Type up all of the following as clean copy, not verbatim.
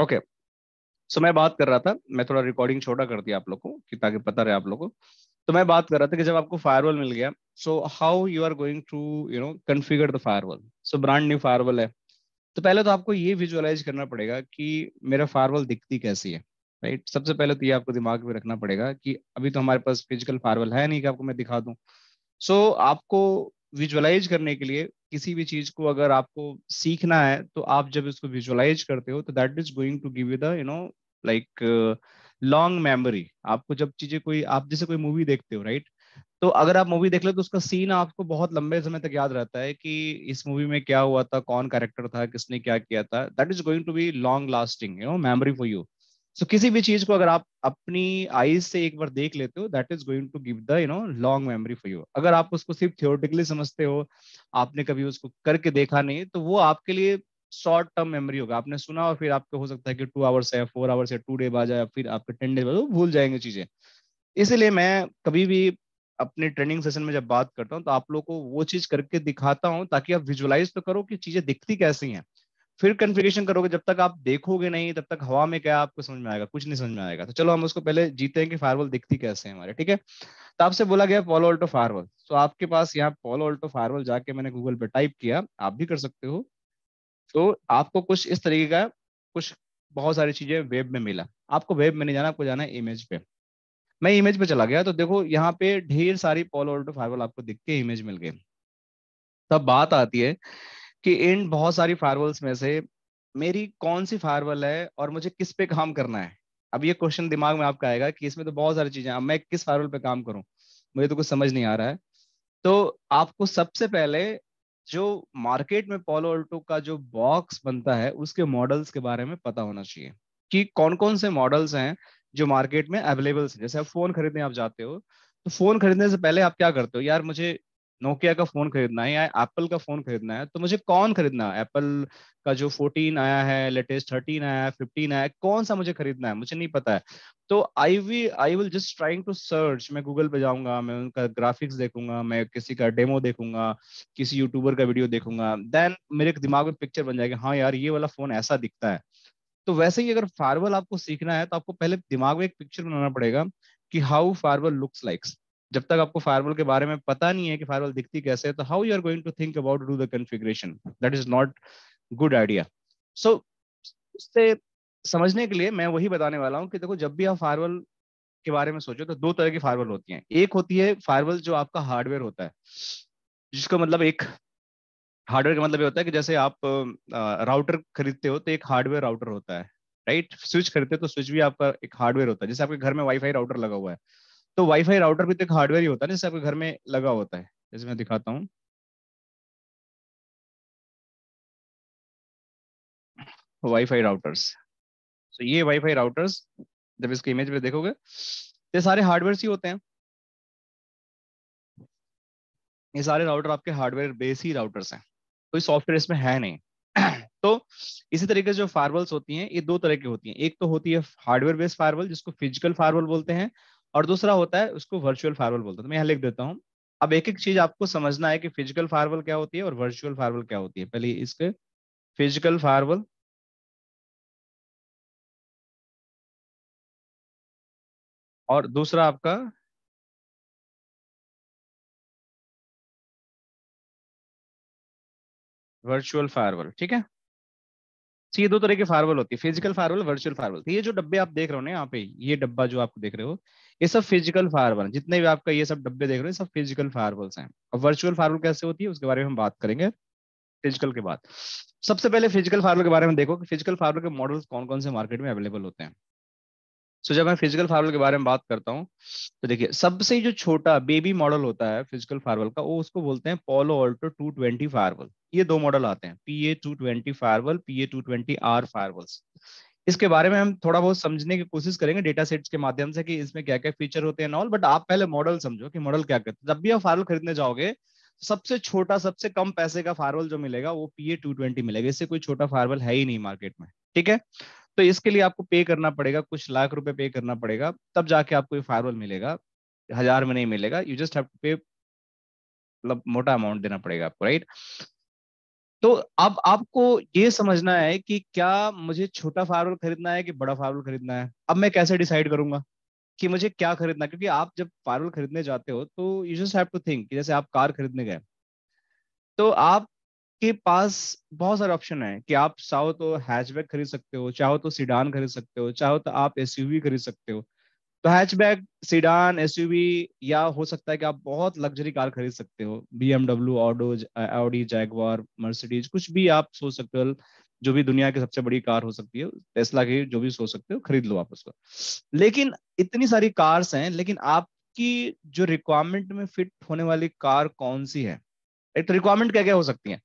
Okay, सो मैं बात कर रहा था, मैं थोड़ा रिकॉर्डिंग छोटा कर दिया आप लोग को कि ताकि पता रहे आप लोग को। तो मैं बात कर रहा था कि जब आपको फायरवॉल मिल गया, so how you are going to configure the firewall. So brand new firewall है, तो पहले तो आपको ये विजुअलाइज करना पड़ेगा कि मेरा फायरवॉल दिखती कैसी है। राइट, सबसे पहले तो ये आपको दिमाग में रखना पड़ेगा कि अभी तो हमारे पास फिजिकल फायरवॉल है नहीं कि आपको मैं दिखा दूं। सो आपको विजुअलाइज करने के लिए किसी भी चीज को अगर आपको सीखना है, तो आप जब इसको विजुअलाइज करते हो तो that is going to give you the like long memory. आपको जब चीजें कोई, आप जैसे कोई मूवी देखते हो, राइट, तो अगर आप मूवी देख ले तो उसका सीन आपको बहुत लंबे समय तक याद रहता है कि इस मूवी में क्या हुआ था, कौन कैरेक्टर था, किसने क्या किया था। That is going to be long lasting memory for you. So किसी भी चीज को अगर आप अपनी आईज से एक बार देख लेते हो, that is going to give the long memory for you. अगर आप उसको सिर्फ थियोरेटिकली समझते हो, आपने कभी उसको करके देखा नहीं, तो वो आपके लिए शॉर्ट टर्म मेमोरी होगा। आपने सुना और फिर आपको हो सकता है कि 2 आवर्स या 4 आवर्स या 2 डे बाद या फिर आपके 10 डे बाद वो भूल जाएंगे चीजें। इसीलिए मैं कभी भी अपने ट्रेनिंग सेशन में जब बात करता हूँ तो आप लोग को वो चीज करके दिखाता हूँ ताकि आप विजुअलाइज तो करो कि चीजें दिखती कैसी हैं। फिर कॉन्फ़िगरेशन करोगे, जब तक आप देखोगे नहीं तब तक हवा में क्या आपको समझ में आएगा, कुछ नहीं समझ में आएगा। तो चलो हम उसको पहले जीते हैं कि फायरवॉल दिखती कैसे है हमारे, ठीक है। तो आपसे बोला गया पॉलो ऑल्टो फायरवॉल, तो आपके पास यहाँ पॉलो ऑल्टो फायरवॉल जाके मैंने गूगल पे टाइप किया, आप भी कर सकते हो। तो आपको कुछ इस तरीके का कुछ बहुत सारी चीजें वेब में मिला। आपको वेब में नहीं जाना, आपको जाना है इमेज पे। मैं इमेज पे चला गया तो देखो यहाँ पे ढेर सारी पोलो ऑल्टो फायरवॉल आपको दिख के इमेज मिल गई। तब बात आती है कि इन बहुत सारी फायरवॉल्स में से मेरी कौन सी फायरवॉल है और मुझे किस पे काम करना है। अब ये क्वेश्चन दिमाग में आपका आएगा कि इसमें तो बहुत सारी चीजें हैं, अब मैं किस फायरवॉल पे काम करूं, मुझे तो कुछ समझ नहीं आ रहा है। तो आपको सबसे पहले जो मार्केट में पोलो ऑल्टो का जो बॉक्स बनता है उसके मॉडल्स के बारे में पता होना चाहिए कि कौन कौन से मॉडल्स हैं जो मार्केट में अवेलेबल हैं। जैसे आप फोन खरीदने आप जाते हो, तो फोन खरीदने से पहले आप क्या करते हो, यार मुझे नोकिया का फोन खरीदना है या एप्पल का फोन खरीदना है, तो मुझे कौन खरीदना है, एप्पल का जो 14 आया है, लेटेस्ट 13 आया है, 15 आया है, कौन सा मुझे खरीदना है, मुझे नहीं पता है। तो I will just trying to search, मैं गूगल पे जाऊंगा, मैं उनका ग्राफिक्स देखूंगा, मैं किसी का डेमो देखूंगा, किसी यूट्यूबर का वीडियो देखूंगा, देन मेरे दिमाग में पिक्चर बन जाएगी, हाँ यार ये वाला फोन ऐसा दिखता है। तो वैसे ही अगर फायरवॉल आपको सीखना है तो आपको पहले दिमाग में एक पिक्चर बनाना पड़ेगा कि हाउ फायरवॉल लुक्स लाइक। जब तक आपको फायरवॉल के बारे में पता नहीं है कि फायरवॉल दिखती कैसे है, तो how you are going to think about do the configuration, that is not good idea. So उससे समझने के लिए मैं वही बताने वाला हूँ कि देखो, जब भी आप फायरवॉल के बारे में सोचो तो दो तरह की फायरवॉल होती हैं। एक होती है फायरवॉल जो आपका हार्डवेयर होता है, जिसका मतलब एक हार्डवेयर का मतलब ये होता है कि जैसे आप राउटर खरीदते हो तो एक हार्डवेयर राउटर होता है, राइट। स्विच खरीदते हो तो स्विच भी आपका एक हार्डवेयर होता है। जैसे आपके घर में वाईफाई राउटर लगा हुआ है, तो वाईफाई राउटर भी तो एक हार्डवेयर ही होता है ना, जैसे आपके घर में लगा होता है। जैसे मैं दिखाता हूँ, वाईफाई राउटर्स। तो ये वाईफाई राउटर्स जब इसके इमेज में देखोगे तो ये सारे हार्डवेयर ही होते हैं। ये सारे राउटर आपके हार्डवेयर बेस ही राउटर्स हैं, कोई सॉफ्टवेयर इसमें है नहीं। तो इसी तरीके से जो फायरवॉल्स होती हैं ये दो तरह की होती हैं। एक तो होती है हार्डवेयर बेस्ड फायरवॉल जिसको फिजिकल फायरवॉल बोलते हैं, और दूसरा होता है उसको वर्चुअल फायरवॉल बोलते हैं। तो मैं यहाँ लिख देता हूँ। अब एक एक चीज आपको समझना है कि फिजिकल फायरवॉल क्या होती है और वर्चुअल फायरवॉल क्या होती है। पहले इसके फिजिकल फायरवॉल और दूसरा आपका वर्चुअल फायरवॉल, ठीक है। तो ये दो तरह की फायरवॉल होती है, फिजिकल फायरवॉल, वर्चुअल फायरवॉल। तो ये जो डब्बे आप देख रहे हो ना यहाँ पे, ये डब्बा जो आप देख रहे हो, ये सब फिजिकल फायरवॉल। जितने भी आपका ये सब डब्बे देख रहे हो, ये सब फिजिकल फायरवॉल्स हैं। और वर्चुअल फायरवॉल कैसे होती है उसके बारे में हम बात करेंगे फिजिकल के बाद। सबसे पहले फिजिकल फायरवॉल के बारे में देखो कि फिजिकल फायरवॉल के मॉडल्स कौन कौन से मार्केट में अवेलेबल होते हैं। सो जब मैं फिजिकल फायरवॉल के बारे में बात करता हूँ, तो देखिए सबसे जो छोटा बेबी मॉडल होता है फिजिकल फायरवॉल का, वो उसको बोलते हैं पोलो ऑल्टो 220 फायरवॉल। ये दो मॉडल आते हैं, PA 220 firewall, PA 220R firewalls. इसके बारे में हम थोड़ा बहुत समझने की कोशिश करेंगे डेटा सेट्स के माध्यम से कि इसमें क्या क्या फीचर होते हैं ऑल। बट आप पहले मॉडल समझो कि मॉडल क्या करते हैं। जब भी आप फायरवॉल खरीदने जाओगे, सबसे छोटा सबसे कम पैसे का फायरवॉल जो मिलेगा वो PA 220 मिलेगा। इससे कोई छोटा फायरवॉल है ही नहीं मार्केट में, ठीक है। तो इसके लिए आपको पे करना पड़ेगा, कुछ लाख रुपए पे करना पड़ेगा, तब जाके आपको ये फायरवॉल मिलेगा। हजार में नहीं मिलेगा, यू जस्ट हैव टू पे, मतलब मोटा अमाउंट देना पड़ेगा आपको, राइट। तो अब आपको ये समझना है कि क्या मुझे छोटा फायरवॉल खरीदना है कि बड़ा फायरवॉल खरीदना है। अब मैं कैसे डिसाइड करूंगा कि मुझे क्या खरीदना है? क्योंकि आप जब फायरवॉल खरीदने जाते हो तो you just have to think, जैसे आप कार खरीदने गए तो आपके पास बहुत सारे ऑप्शन है कि आप चाहो तो हैचबैक खरीद सकते हो, चाहो तो सीडान खरीद सकते हो, चाहो तो आप एसयूवी खरीद सकते हो। तो हैचबैक, सीडान, एसयूवी, या हो सकता है कि आप बहुत लग्जरी कार खरीद सकते हो, बीएमडब्ल्यू, ऑडी, जैगवार, मर्सिडीज, कुछ भी आप सोच सकते हो। जो भी दुनिया की सबसे बड़ी कार हो सकती है, टेस्ला की, जो भी सोच सकते हो खरीद लो आप उसको। लेकिन इतनी सारी कार्स हैं, लेकिन आपकी जो रिक्वायरमेंट में फिट होने वाली कार कौन सी है? एक तो रिक्वायरमेंट क्या क्या हो सकती है?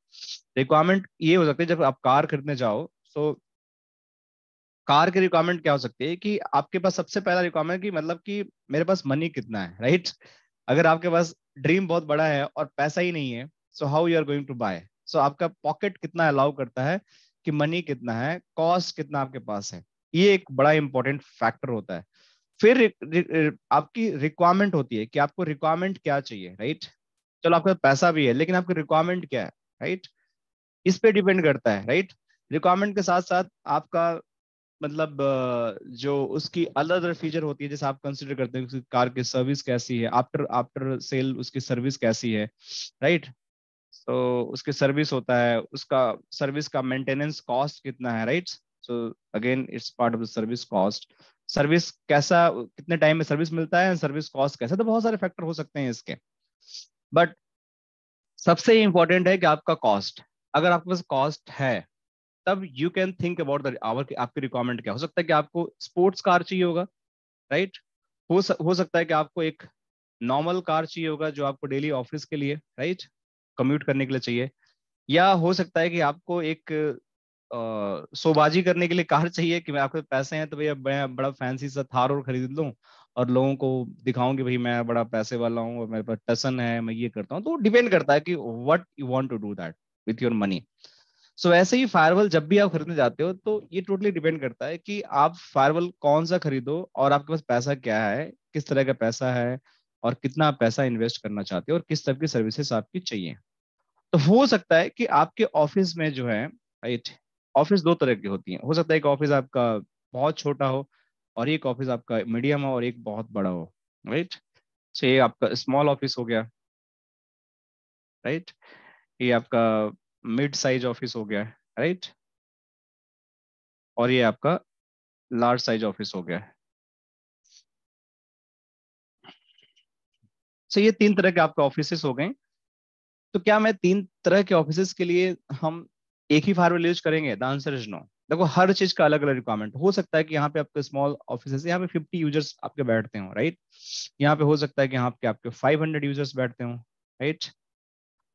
रिक्वायरमेंट ये हो सकती है, जब आप कार खरीदने जाओ तो कार की रिक्वायरमेंट क्या हो सकती है कि आपके पास सबसे पहला रिक्वायरमेंट कि मतलब कि मेरे पास मनी कितना है, राइट? अगर आपके पास ड्रीम बहुत बड़ा है और पैसा ही नहीं है, so how you are going to buy? So आपका पॉकेट कितना अलाउ करता है, कि मनी कितना है, कॉस्ट कितना आपके पास है, ये एक बड़ा इंपॉर्टेंट फैक्टर होता है। फिर आपकी रिक्वायरमेंट होती है कि आपको रिक्वायरमेंट क्या चाहिए, राइट? चलो आपके पास पैसा भी है, लेकिन आपकी रिक्वायरमेंट क्या है, राइट? इस पे डिपेंड करता है, राइट? रिक्वायरमेंट के साथ साथ आपका मतलब जो उसकी अलग अलग फीचर होती है, जैसे आप कंसिडर करते हैं कि कार की सर्विस कैसी है, आफ्टर आफ्टर सेल उसकी सर्विस कैसी है, राइट? तो उसकी सर्विस होता है, उसका सर्विस का मेंटेनेंस कॉस्ट कितना है, right? So again it's part of the service cost. Service कैसा, कितने टाइम में सर्विस मिलता है, सर्विस कॉस्ट कैसा, तो बहुत सारे फैक्टर हो सकते हैं इसके। बट सबसे इंपॉर्टेंट है कि आपका कॉस्ट। अगर आपके पास कॉस्ट है, तब you can think about the hour, आपकी रिक्वायरमेंट क्या हो सकता है। कि आपको स्पोर्ट्स कार चाहिए होगा, राइट? हो सकता है कि आपको एक नॉर्मल कार चाहिए होगा जो आपको डेली ऑफिस के लिए, राइट, कम्यूट करने के लिए चाहिए। या हो सकता है कि आपको एक शोबाजी करने के लिए कार चाहिए, कि मैं आपके पास पैसे हैं तो भैया मैं बड़ा फैंसी सा थार और खरीद लूं और लोगों को दिखाऊं कि भाई मैं बड़ा पैसे वाला हूँ और मेरे पास टसन है, मैं ये करता हूँ। तो डिपेंड करता है कि what you want to do that with your money. So ऐसे ही फायरवॉल जब भी आप खरीदने जाते हो तो ये टोटली डिपेंड करता है कि आप फायरवॉल कौन सा खरीदो और आपके पास पैसा क्या है, किस तरह का पैसा है, और कितना आप पैसा इन्वेस्ट करना चाहते हो और किस तरह की सर्विसेज आपकी चाहिए। तो हो सकता है कि आपके ऑफिस में जो है, राइट, ऑफिस दो तरह की होती हैं। हो सकता है एक ऑफिस आपका बहुत छोटा हो और एक ऑफिस आपका मीडियम हो और एक बहुत बड़ा हो, राइट? तो ये आपका स्मॉल ऑफिस हो गया, राइट? ये आपका मिड साइज ऑफिस हो गया, राइट? और ये आपका लार्ज साइज ऑफिस हो गया। सो ये तीन तरह के आपके ऑफिसेस हो गए। तो क्या मैं तीन तरह के ऑफिसेस के लिए हम एक ही फार्मूला यूज करेंगे? The answer is no. देखो, हर चीज का अलग अलग रिक्वायरमेंट हो सकता है कि यहाँ पे आपके स्मॉल ऑफिस, यहाँ पे 50 यूजर्स आपके बैठते हो, राइट? यहाँ पे हो सकता है कि यहाँ पे आपके 500 यूजर्स बैठते हो, राइट?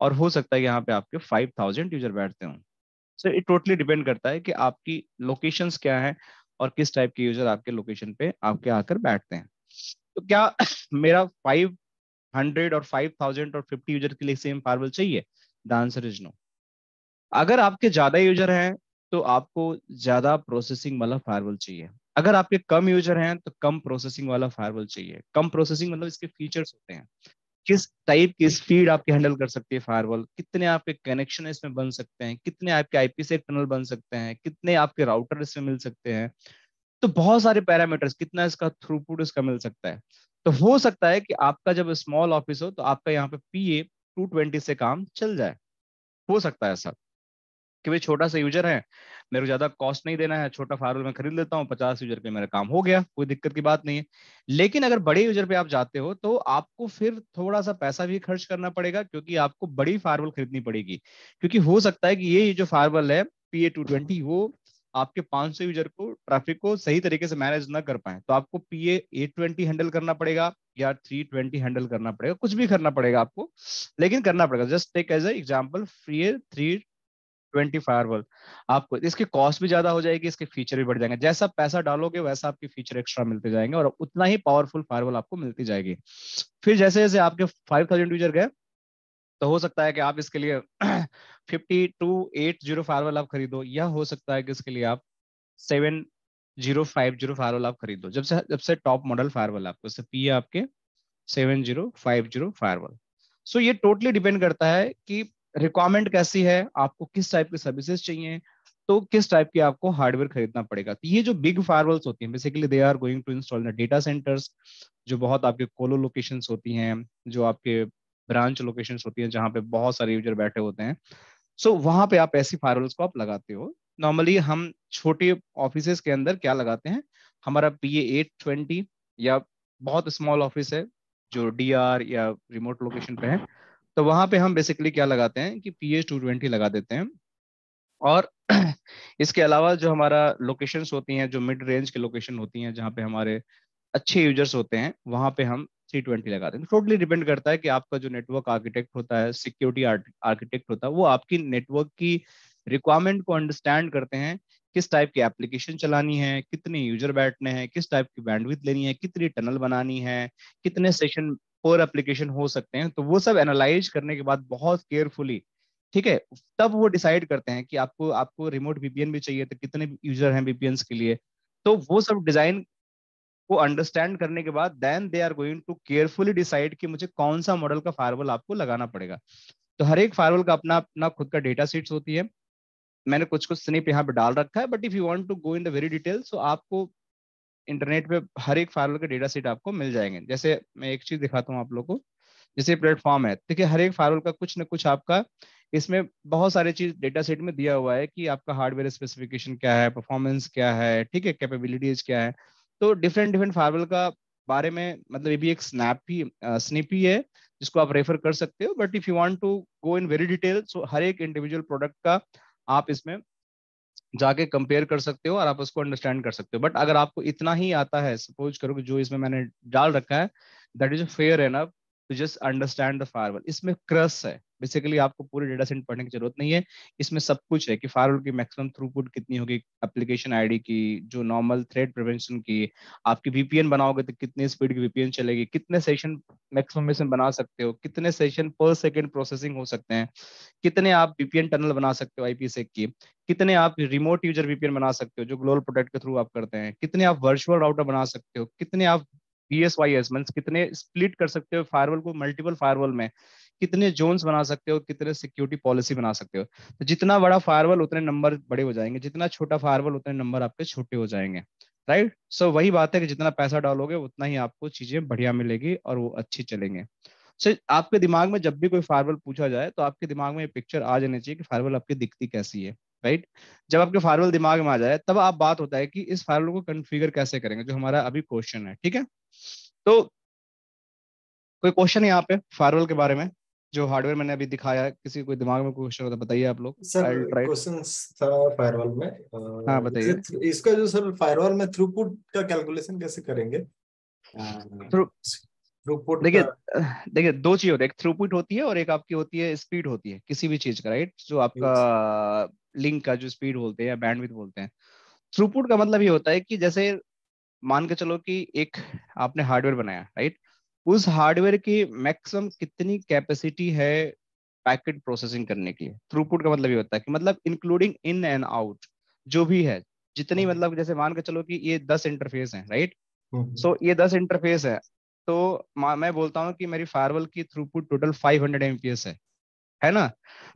और हो सकता है कि यहाँ पे आपके 5000 यूजर बैठते हो। सो इट टोटली डिपेंड करता है कि आपकी लोकेशंस क्या है और किस टाइप के यूजर आपके लोकेशन पे आपके आकर बैठते हैं। तो क्या मेरा 500 और 5000 और 50 यूजर के लिए सेम फार्मूला चाहिए? The answer is no. अगर आपके ज्यादा यूजर हैं तो आपको ज्यादा प्रोसेसिंग वाला फायरवॉल चाहिए। अगर आपके कम यूजर हैं तो कम प्रोसेसिंग वाला फायरवॉल चाहिए। कम प्रोसेसिंग मतलब इसके फीचर्स होते हैं, किस टाइप की स्पीड आपकी हैंडल कर सकती है फायरवॉल, कितने आपके कनेक्शन इसमें बन सकते हैं, कितने आपके आईपी-सेक टनल बन सकते हैं, कितने आपके राउटर इसमें मिल सकते हैं। तो बहुत सारे पैरामीटर्स, कितना इसका थ्रूपुट इसका मिल सकता है। तो हो सकता है कि आपका जब स्मॉल ऑफिस हो तो आपका यहाँ पे पीए 220 से काम चल जाए। हो सकता है ऐसा कि भाई छोटा सा यूजर है, मेरे को ज्यादा कॉस्ट नहीं देना है, छोटा फायरवॉल मैं खरीद लेता हूँ, 50 यूजर पे मेरा काम हो गया, कोई दिक्कत की बात नहीं है। लेकिन अगर बड़े यूजर पे आप जाते हो तो आपको फिर थोड़ा सा पैसा भी खर्च करना पड़ेगा, क्योंकि आपको बड़ी फायरवॉल खरीदनी पड़ेगी। क्योंकि हो सकता है कि ये जो फायरवॉल है पीए 220, वो आपके 500 यूजर को, ट्रैफिक को सही तरीके से मैनेज ना कर पाए, तो आपको पीए 820 हैंडल करना पड़ेगा या 320 हैंडल करना पड़ेगा, कुछ भी करना पड़ेगा आपको, लेकिन करना पड़ेगा। जस्ट टेक एज एग्जाम्पल, पीए 320 फायरवॉल। आपको इसकी कॉस्ट भी ज्यादा हो जाएगी, इसके फीचर भी बढ़ जाएंगे, जैसा पैसा डालोगे वैसा आपके फीचर एक्स्ट्रा मिलते जाएंगे और उतना ही पावरफुल फायरवॉल आपको मिलती जाएगी। फिर जैसे जैसे आपके 5000 यूजर गए, तो हो सकता है कि आप इसके लिए 5280 फायरवॉल आप खरीदो, या हो सकता है कि इसके लिए आप 7050 फायरवॉल आप खरीदो। जब से टॉप मॉडल फायरवॉल आपको, जैसे पी है आपके 7050 फायरवॉल। सो ये टोटली डिपेंड करता है कि रिक्वायरमेंट कैसी है, आपको किस टाइप की सर्विसेज चाहिए, तो किस टाइप की आपको हार्डवेयर खरीदना पड़ेगा। तो ये जो बिग फायरवॉल्स होती हैं basically they are going to install in data centres, जो बहुत आपके कोलो लोकेशंस होती हैं, जो आपके ब्रांच लोकेशंस होती हैं जहाँ पे बहुत सारे यूजर बैठे होते हैं। सो वहां पे आप ऐसी फायरवॉल्स को आप लगाते हो। नॉर्मली हम छोटे ऑफिसेज के अंदर क्या लगाते हैं, हमारा PA-820 या बहुत स्मॉल ऑफिस है जो DR या रिमोट लोकेशन पे है, तो वहां पे हम बेसिकली क्या लगाते हैं कि PA-220 लगा देते हैं। और इसके अलावा जो हमारा लोकेशंस होती हैं, जो मिड रेंज के लोकेशन होती हैं जहाँ पे हमारे अच्छे यूजर्स होते हैं, वहां पे हम 320 लगाते हैं। टोटली डिपेंड करता है कि आपका जो नेटवर्क आर्किटेक्ट होता है, सिक्योरिटी आर्किटेक्ट होता है, वो आपकी नेटवर्क की रिक्वायरमेंट को अंडरस्टैंड करते हैं, किस टाइप की एप्लीकेशन चलानी है, कितने यूजर बैठने हैं, किस टाइप की बैंडविड्थ लेनी है, कितनी टनल बनानी है, कितने सेशन पर एप्लीकेशन हो सकते हैं। तो वो सब एनालाइज करने के बाद बहुत केयरफुली, ठीक है, तब वो डिसाइड करते हैं कि आपको आपको रिमोट VPN भी चाहिए तो कितने यूजर हैं VPNs के लिए। तो वो सब डिजाइन को अंडरस्टैंड करने के बाद then they are going to carefully decide कि मुझे कौन सा मॉडल का फायरवॉल आपको लगाना पड़ेगा। तो हर एक फायरवॉल का अपना अपना खुद का डेटा शीट्स होती है। मैंने कुछ कुछ स्निप यहाँ पे डाल रखा है, but if you want to go in the very detail, so आपको इंटरनेट पे हर एक फायरवॉल के डेटा शीट आपको मिल जाएंगे। जैसे मैं एक चीज दिखाता हूँ आप लोग को, जैसे प्लेटफॉर्म है, देखिए हर एक फायरवॉल का कुछ ना कुछ आपका इसमें बहुत सारी चीज डेटा सेट में दिया हुआ है कि आपका हार्डवेयर स्पेसिफिकेशन क्या है, परफॉर्मेंस क्या है, ठीक है, कैपेबिलिटीज क्या है। तो डिफरेंट डिफरेंट फायरवॉल का बारे में मतलब ये भी एक स्निपी है जिसको आप रेफर कर सकते हो। But if you want to go in very detail, so हर एक इंडिविजुअल प्रोडक्ट का आप इसमें जाके कंपेयर कर सकते हो और आप उसको अंडरस्टैंड कर सकते हो। बट अगर आपको इतना ही आता है, सपोज करो कि जो इसमें मैंने डाल रखा है, that is fair enough to just understand the firewall. इसमें क्रस है, बेसिकली आपको पूरी डेटा सेट पढ़ने की जरूरत नहीं है। इसमें सब कुछ है कि फायरवॉल की मैक्सिमम थ्रूपुट कितनी होगी, एप्लीकेशन आईडी की, जो नॉर्मल थ्रेड प्रिवेंशन की, आपकी VPN बनाओगे तो कितनी स्पीड की VPN चलेगी, कितने सेशन मैक्सिमम में बना सकते हो, कितने सेशन पर सेकेंड प्रोसेसिंग हो सकते हैं, कितने आप VPN टनल बना सकते हो IPsec की, कितने आप रिमोट यूजर VPN बना सकते हो जो ग्लोबल प्रोटेक्ट के थ्रू आप करते हैं, कितने आप वर्चुअल राउटर बना सकते हो, कितने आप BSYS मींस कितने स्प्लिट कर सकते हो फायरवॉल को मल्टीपल फायरवॉल में, कितने जोन्स बना सकते हो, कितने सिक्योरिटी पॉलिसी बना सकते हो। तो जितना बड़ा फायरवॉल उतने नंबर बड़े हो जाएंगे, जितना छोटा फायरवॉल उतने नंबर आपके छोटे हो जाएंगे। राइट, सो वही बात है कि जितना पैसा डालोगे उतना ही आपको चीजें बढ़िया मिलेगी और वो अच्छी चलेंगे। सो आपके दिमाग में जब भी कोई फायरवॉल पूछा जाए तो आपके दिमाग में ये पिक्चर आ जानी चाहिए कि फायरवॉल आपकी दिखती कैसी है। राइट, जब आपके फायरवॉल दिमाग में आ जाए तब आप बात होता है कि इस फायरवॉल को कॉन्फ़िगर कैसे करेंगे, जो हमारा अभी क्वेश्चन है। ठीक है, तो कोई क्वेश्चन है यहाँ पे फायरवॉल के बारे में जो हार्डवेयर मैंने अभी दिखाया है, किसी कोई दिमाग में कोई क्वेश्चन हो तो बताइए आप लोग। Sir I will try. Question था फायरवॉल में, हाँ बताइए। जैसे इसका जो सर फायरवॉल में थ्रूपुट का कैलकुलेशन कैसे करेंगे? थ्रू थ्रूपुट देखिए का। देखिए दो चीज होती है, एक थ्रूपुट होती है और एक आपकी होती है स्पीड होती है किसी भी चीज का। राइट, जो आपका लिंक का जो स्पीड बोलते हैं या बैंडविड्थ बोलते हैं। थ्रूपुट का मतलब ये होता है कि जैसे मान के चलो कि एक आपने हार्डवेयर बनाया, राइट, उस हार्डवेयर की मैक्सिमम कितनी कैपेसिटी है पैकेट प्रोसेसिंग करने के लिए। थ्रूपुट का मतलब ये होता है कि मतलब इंक्लूडिंग इन एंड आउट जो भी है, जितनी मतलब जैसे मान के चलो कि ये 10 इंटरफेस है, राइट। सो ये 10 इंटरफेस है, तो मैं बोलता हूँ कि मेरी फायरवॉल की थ्रूपुट टोटल 500 MPS है ना।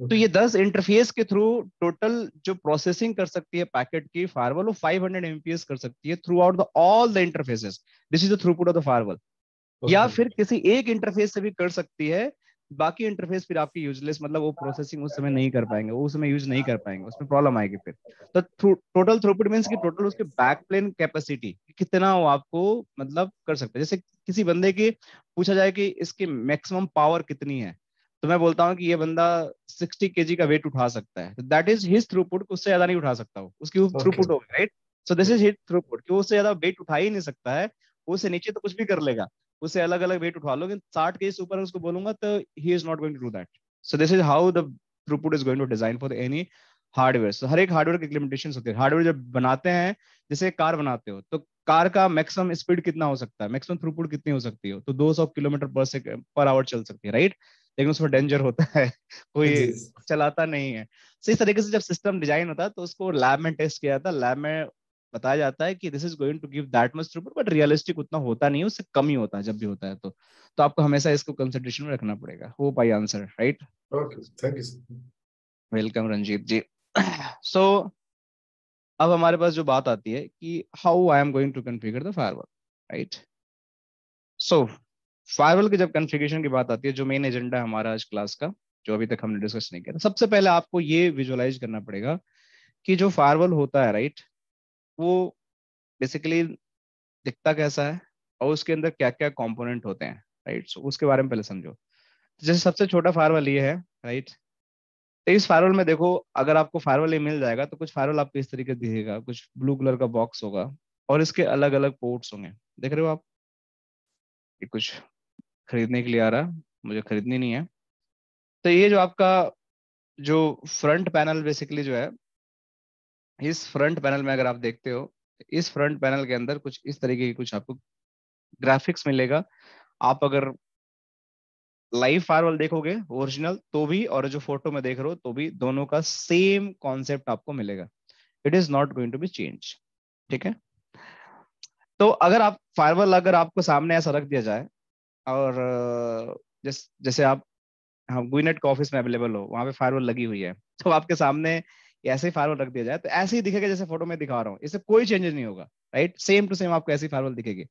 तो ये 10 इंटरफेस के थ्रू टोटल जो प्रोसेसिंग कर सकती है पैकेट की फायरवॉल, वो 500 MPS कर सकती है through out the all the interfaces. This is the throughput of the firewall. या ओके। फिर किसी एक इंटरफेस से भी कर सकती है, बाकी इंटरफेस फिर आपकी यूजलेस, मतलब वो प्रोसेसिंग उस समय नहीं कर पाएंगे, वो उस समय यूज नहीं कर पाएंगे, उसमें प्रॉब्लम आएगी फिर। तो टोटल थ्रूपुट मीन्स कि टोटल उसके बैक प्लेन कैपेसिटी कितना वो आपको मतलब कर सकते हैं। जैसे किसी बंदे की पूछा जाए कि इसकी मैक्सिमम पावर कितनी है, तो मैं बोलता हूँ कि ये बंदा 60 kg का वेट उठा सकता है, दैट इज हिज थ्रूपुट। उससे ज्यादा नहीं उठा सकता, वो उसकी ओके। थ्रूपुट हो गई। Right, so this is his throughput कि वो उससे ज्यादा वेट उठा ही नहीं सकता है। उससे नीचे तो कुछ भी कर लेगा, उसे अलग अलग वेट उठा लो, लेकिन 60 kg से ऊपर उसको बोलूंगा तो ही is not going to do that. So this is how the throughput is going to design for any hardware. So हर एक हार्डवेयर की लिमिटेशंस होती है। हार्डवेयर जब बनाते हैं, जैसे कार बनाते हो तो कार का मैक्सिमम स्पीड कितना हो सकता है, मैक्सिमम थ्रूपुट कितनी हो सकती है, तो 200 किलोमीटर पर आवर चल सकती है। राइट, लेकिन उसमें डेंजर होता है, कोई जी। चलाता नहीं है। सो इस तरीके से जब सिस्टम डिजाइन होता है तो उसको लैब में टेस्ट किया था। लैब में बताया जाता है कि this is going to give that much throughput, but realistic उतना होता नहीं है, उससे कम ही होता है जब भी होता है। तो आपको हमेशा इसको कंसिडरेशन में रखना पड़ेगा। Hope I answer right. Okay, thank you sir. Welcome Ranjit ji. So अब हमारे पास जो बात आती है कि how I am going to configure the firewall, right. So firewall की जब कॉन्फ़िगरेशन की बात आती है, जो मेन एजेंडा है हमारा आज क्लास का, जो अभी तक हमने डिस्कस नहीं किया, सबसे पहले आपको ये विजुअलाइज करना पड़ेगा कि जो फायरवॉल होता है, राइट, वो बेसिकली दिखता कैसा है और उसके अंदर क्या क्या कंपोनेंट होते हैं, राइट। सो उसके बारे में पहले समझो। जैसे सबसे छोटा फायरवॉल ये है, राइट। तो इस फायरवॉल में देखो, अगर आपको फायरवॉल ये मिल जाएगा तो कुछ फायरवॉल आपको इस तरीके से दिखेगा, कुछ ब्लू कलर का बॉक्स होगा और इसके अलग अलग पोर्ट्स होंगे। देख रहे हो आप, ये कुछ खरीदने के लिए आ रहा है, मुझे खरीदनी नहीं है। तो ये जो आपका जो फ्रंट पैनल बेसिकली जो है, इस फ्रंट पैनल में अगर आप देखते हो, इस फ्रंट पैनल के अंदर कुछ इस तरीके की कुछ आपको ग्राफिक्स मिलेगा। आप अगर लाइव फायरवॉल देखोगे ओरिजिनल तो भी, और जो फोटो में देख रहे हो तो भी, दोनों का सेम कॉन्सेप्ट आपको मिलेगा। It is not going to be change, ठीक है। तो अगर आप फायरवॉल अगर आपको सामने ऐसा रख दिया जाए और जैसे आप, हाँ, गुइनेट के ऑफिस में अवेलेबल हो, वहां पे फायरवॉल लगी हुई है, तो आपके सामने ऐसे ही फायरवॉल रख दिया जाए तो ऐसे ही दिखेगा जैसे फोटो में दिखा रहा हूँ, इससे कोई चेंजेस नहीं होगा, राइट। सेम टू सेम आपको ऐसी फायरवॉल दिखेगी।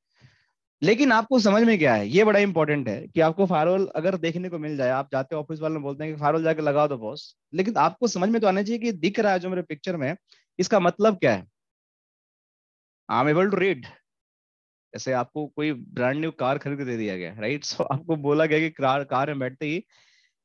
लेकिन आपको समझ में क्या है, ये बड़ा इंपॉर्टेंट है कि आपको फायरवॉल अगर देखने को मिल जाए, आप जाते हो ऑफिस वाले में बोलते हैं कि फायरवॉल जाके लगा दो बॉस, लेकिन आपको समझ में तो आना चाहिए कि दिख रहा है जो मेरे पिक्चर में, इसका मतलब क्या है। I am able to read. जैसे आपको कोई ब्रांड न्यू कार खरीद के दे दिया गया, राइट। सो आपको बोला गया कि कार में बैठते ही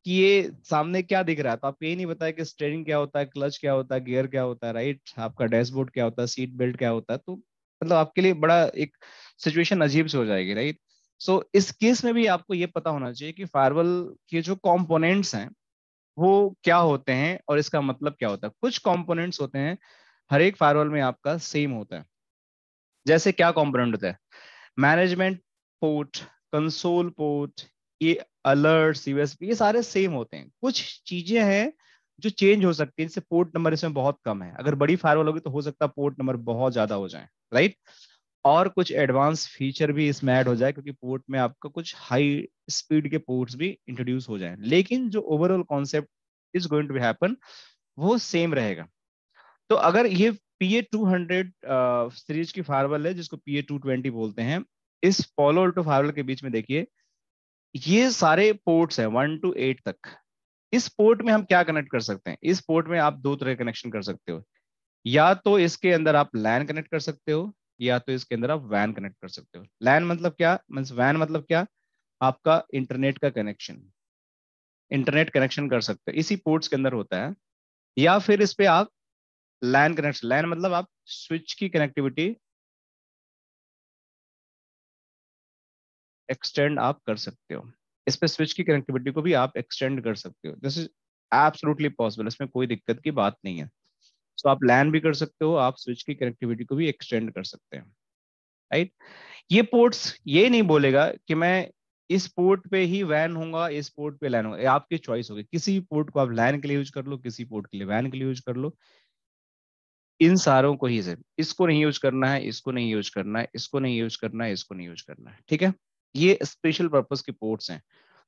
कि ये सामने क्या दिख रहा है, तो आपको ये नहीं बताया कि स्टीयरिंग क्या होता है, क्लच क्या होता है, गियर क्या होता है, राइट, आपका डैशबोर्ड क्या होता है, सीट बेल्ट क्या होता है। तो मतलब आपके लिए बड़ा एक सिचुएशन अजीब से हो जाएगी, राइट। सो इस केस में भी आपको ये पता होना चाहिए कि फायरवॉल के जो कंपोनेंट्स हैं वो क्या होते हैं और इसका मतलब क्या होता है। कुछ कंपोनेंट्स होते हैं हर एक फायरवॉल में आपका सेम होता है। जैसे क्या कंपोनेंट होता है, मैनेजमेंट पोर्ट, कंसोल पोर्ट, ये अलर्ट्स, यूएसबी, ये सारे सेम होते हैं। कुछ चीजें हैं जो चेंज हो सकती है, जैसे पोर्ट नंबर इसमें बहुत कम है, अगर बड़ी फायरवॉल होगी तो हो सकता है पोर्ट नंबर बहुत ज्यादा हो जाए, राइट। और कुछ एडवांस फीचर भी इसमें ऐड हो जाए क्योंकि पोर्ट में आपका कुछ हाई स्पीड के पोर्ट्स भी इंट्रोड्यूस हो जाए, लेकिन जो overall concept is going to be happen वो सेम रहेगा। तो अगर ये PA200 सीरीज की फायरवॉल है जिसको PA220 बोलते हैं, इस पोलो अल्टो फायरवॉल के बीच में देखिए ये सारे पोर्ट्स हैं 1 to 8 तक। इस पोर्ट में हम क्या कनेक्ट कर सकते हैं, इस पोर्ट में आप दो तरह कनेक्शन कर सकते हो, या तो इसके अंदर आप लैन कनेक्ट कर सकते हो, या तो इसके अंदर आप वैन कनेक्ट कर सकते हो। लैन मतलब क्या, मीन्स वैन मतलब क्या, आपका इंटरनेट का कनेक्शन, इंटरनेट कनेक्शन कर सकते हो, इसी पोर्ट्स के अंदर होता है। या फिर इस पे आप लैन कनेक्शन, लैन मतलब आप स्विच की कनेक्टिविटी एक्सटेंड आप कर सकते हो, इस पे स्विच की कनेक्टिविटी को भी आप एक्सटेंड कर सकते हो। दिस इज एब्सोल्युटली पॉसिबल, इसमें कोई दिक्कत की बात नहीं है। सो आप लैन भी कर सकते हो, आप स्विच की कनेक्टिविटी को भी एक्सटेंड कर सकते हैं, राइट। ये पोर्ट्स ये नहीं बोलेगा कि मैं इस पोर्ट पे ही वैन होगा, इस पोर्ट पे लैन होगा, ये आपकी चॉइस होगी। किसी पोर्ट को आप लैन के लिए यूज कर लो, किसी पोर्ट के लिए वैन के लिए यूज कर लो। इन सारों को ही, सिर्फ इसको नहीं यूज करना है, इसको नहीं यूज करना है, इसको नहीं यूज करना है, इसको नहीं यूज करना है, ठीक है। ये स्पेशल पर्पस के पोर्ट्स हैं।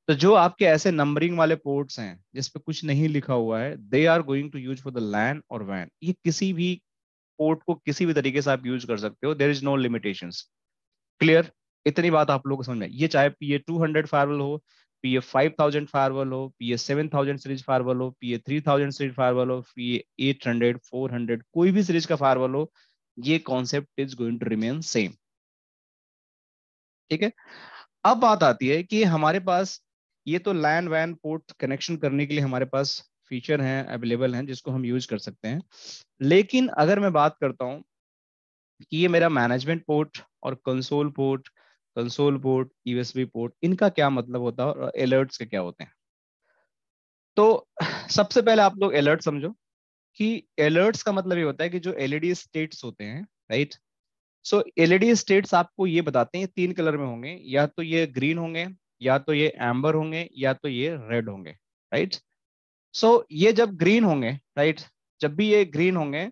तो जो आपके ऐसे नंबरिंग वाले पोर्ट्स हैं जिसपे कुछ नहीं लिखा हुआ है, they are going to use for the LAN और वैन। ये किसी भी पोर्ट को किसी भी तरीके से आप यूज कर सकते हो, there is no limitations. Clear, इतनी बात आप लोगों को समझ में आई? ये चाहे PA200 फायरवॉल हो, PA5000 फायरवॉल हो, PA7000 सीरीज फायरवॉल हो, PA3000 सीरीज फायरवॉल हो, PA800, 400, कोई भी सीरीज का फायरवॉल हो, ये concept is going to remain same, ठीक है। अब बात आती है कि हमारे पास ये तो लैन वैन पोर्ट कनेक्शन करने के लिए हमारे पास फीचर हैं, अवेलेबल हैं, जिसको हम यूज कर सकते हैं। लेकिन अगर मैं बात करता हूँ कि ये मेरा मैनेजमेंट पोर्ट और कंसोल पोर्ट, यूएसबी पोर्ट, इनका क्या मतलब होता है और अलर्ट्स के क्या होते हैं। तो सबसे पहले आप लोग अलर्ट समझो कि अलर्ट्स का मतलब ये होता है कि जो एलईडी स्टेट्स होते हैं, राइट। सो एलईडी स्टेट्स आपको ये बताते हैं, 3 कलर में होंगे, या तो ये ग्रीन होंगे, या तो ये एम्बर होंगे, या तो ये रेड होंगे, राइट। सो ये जब ग्रीन होंगे, राइट, जब भी ये ग्रीन होंगे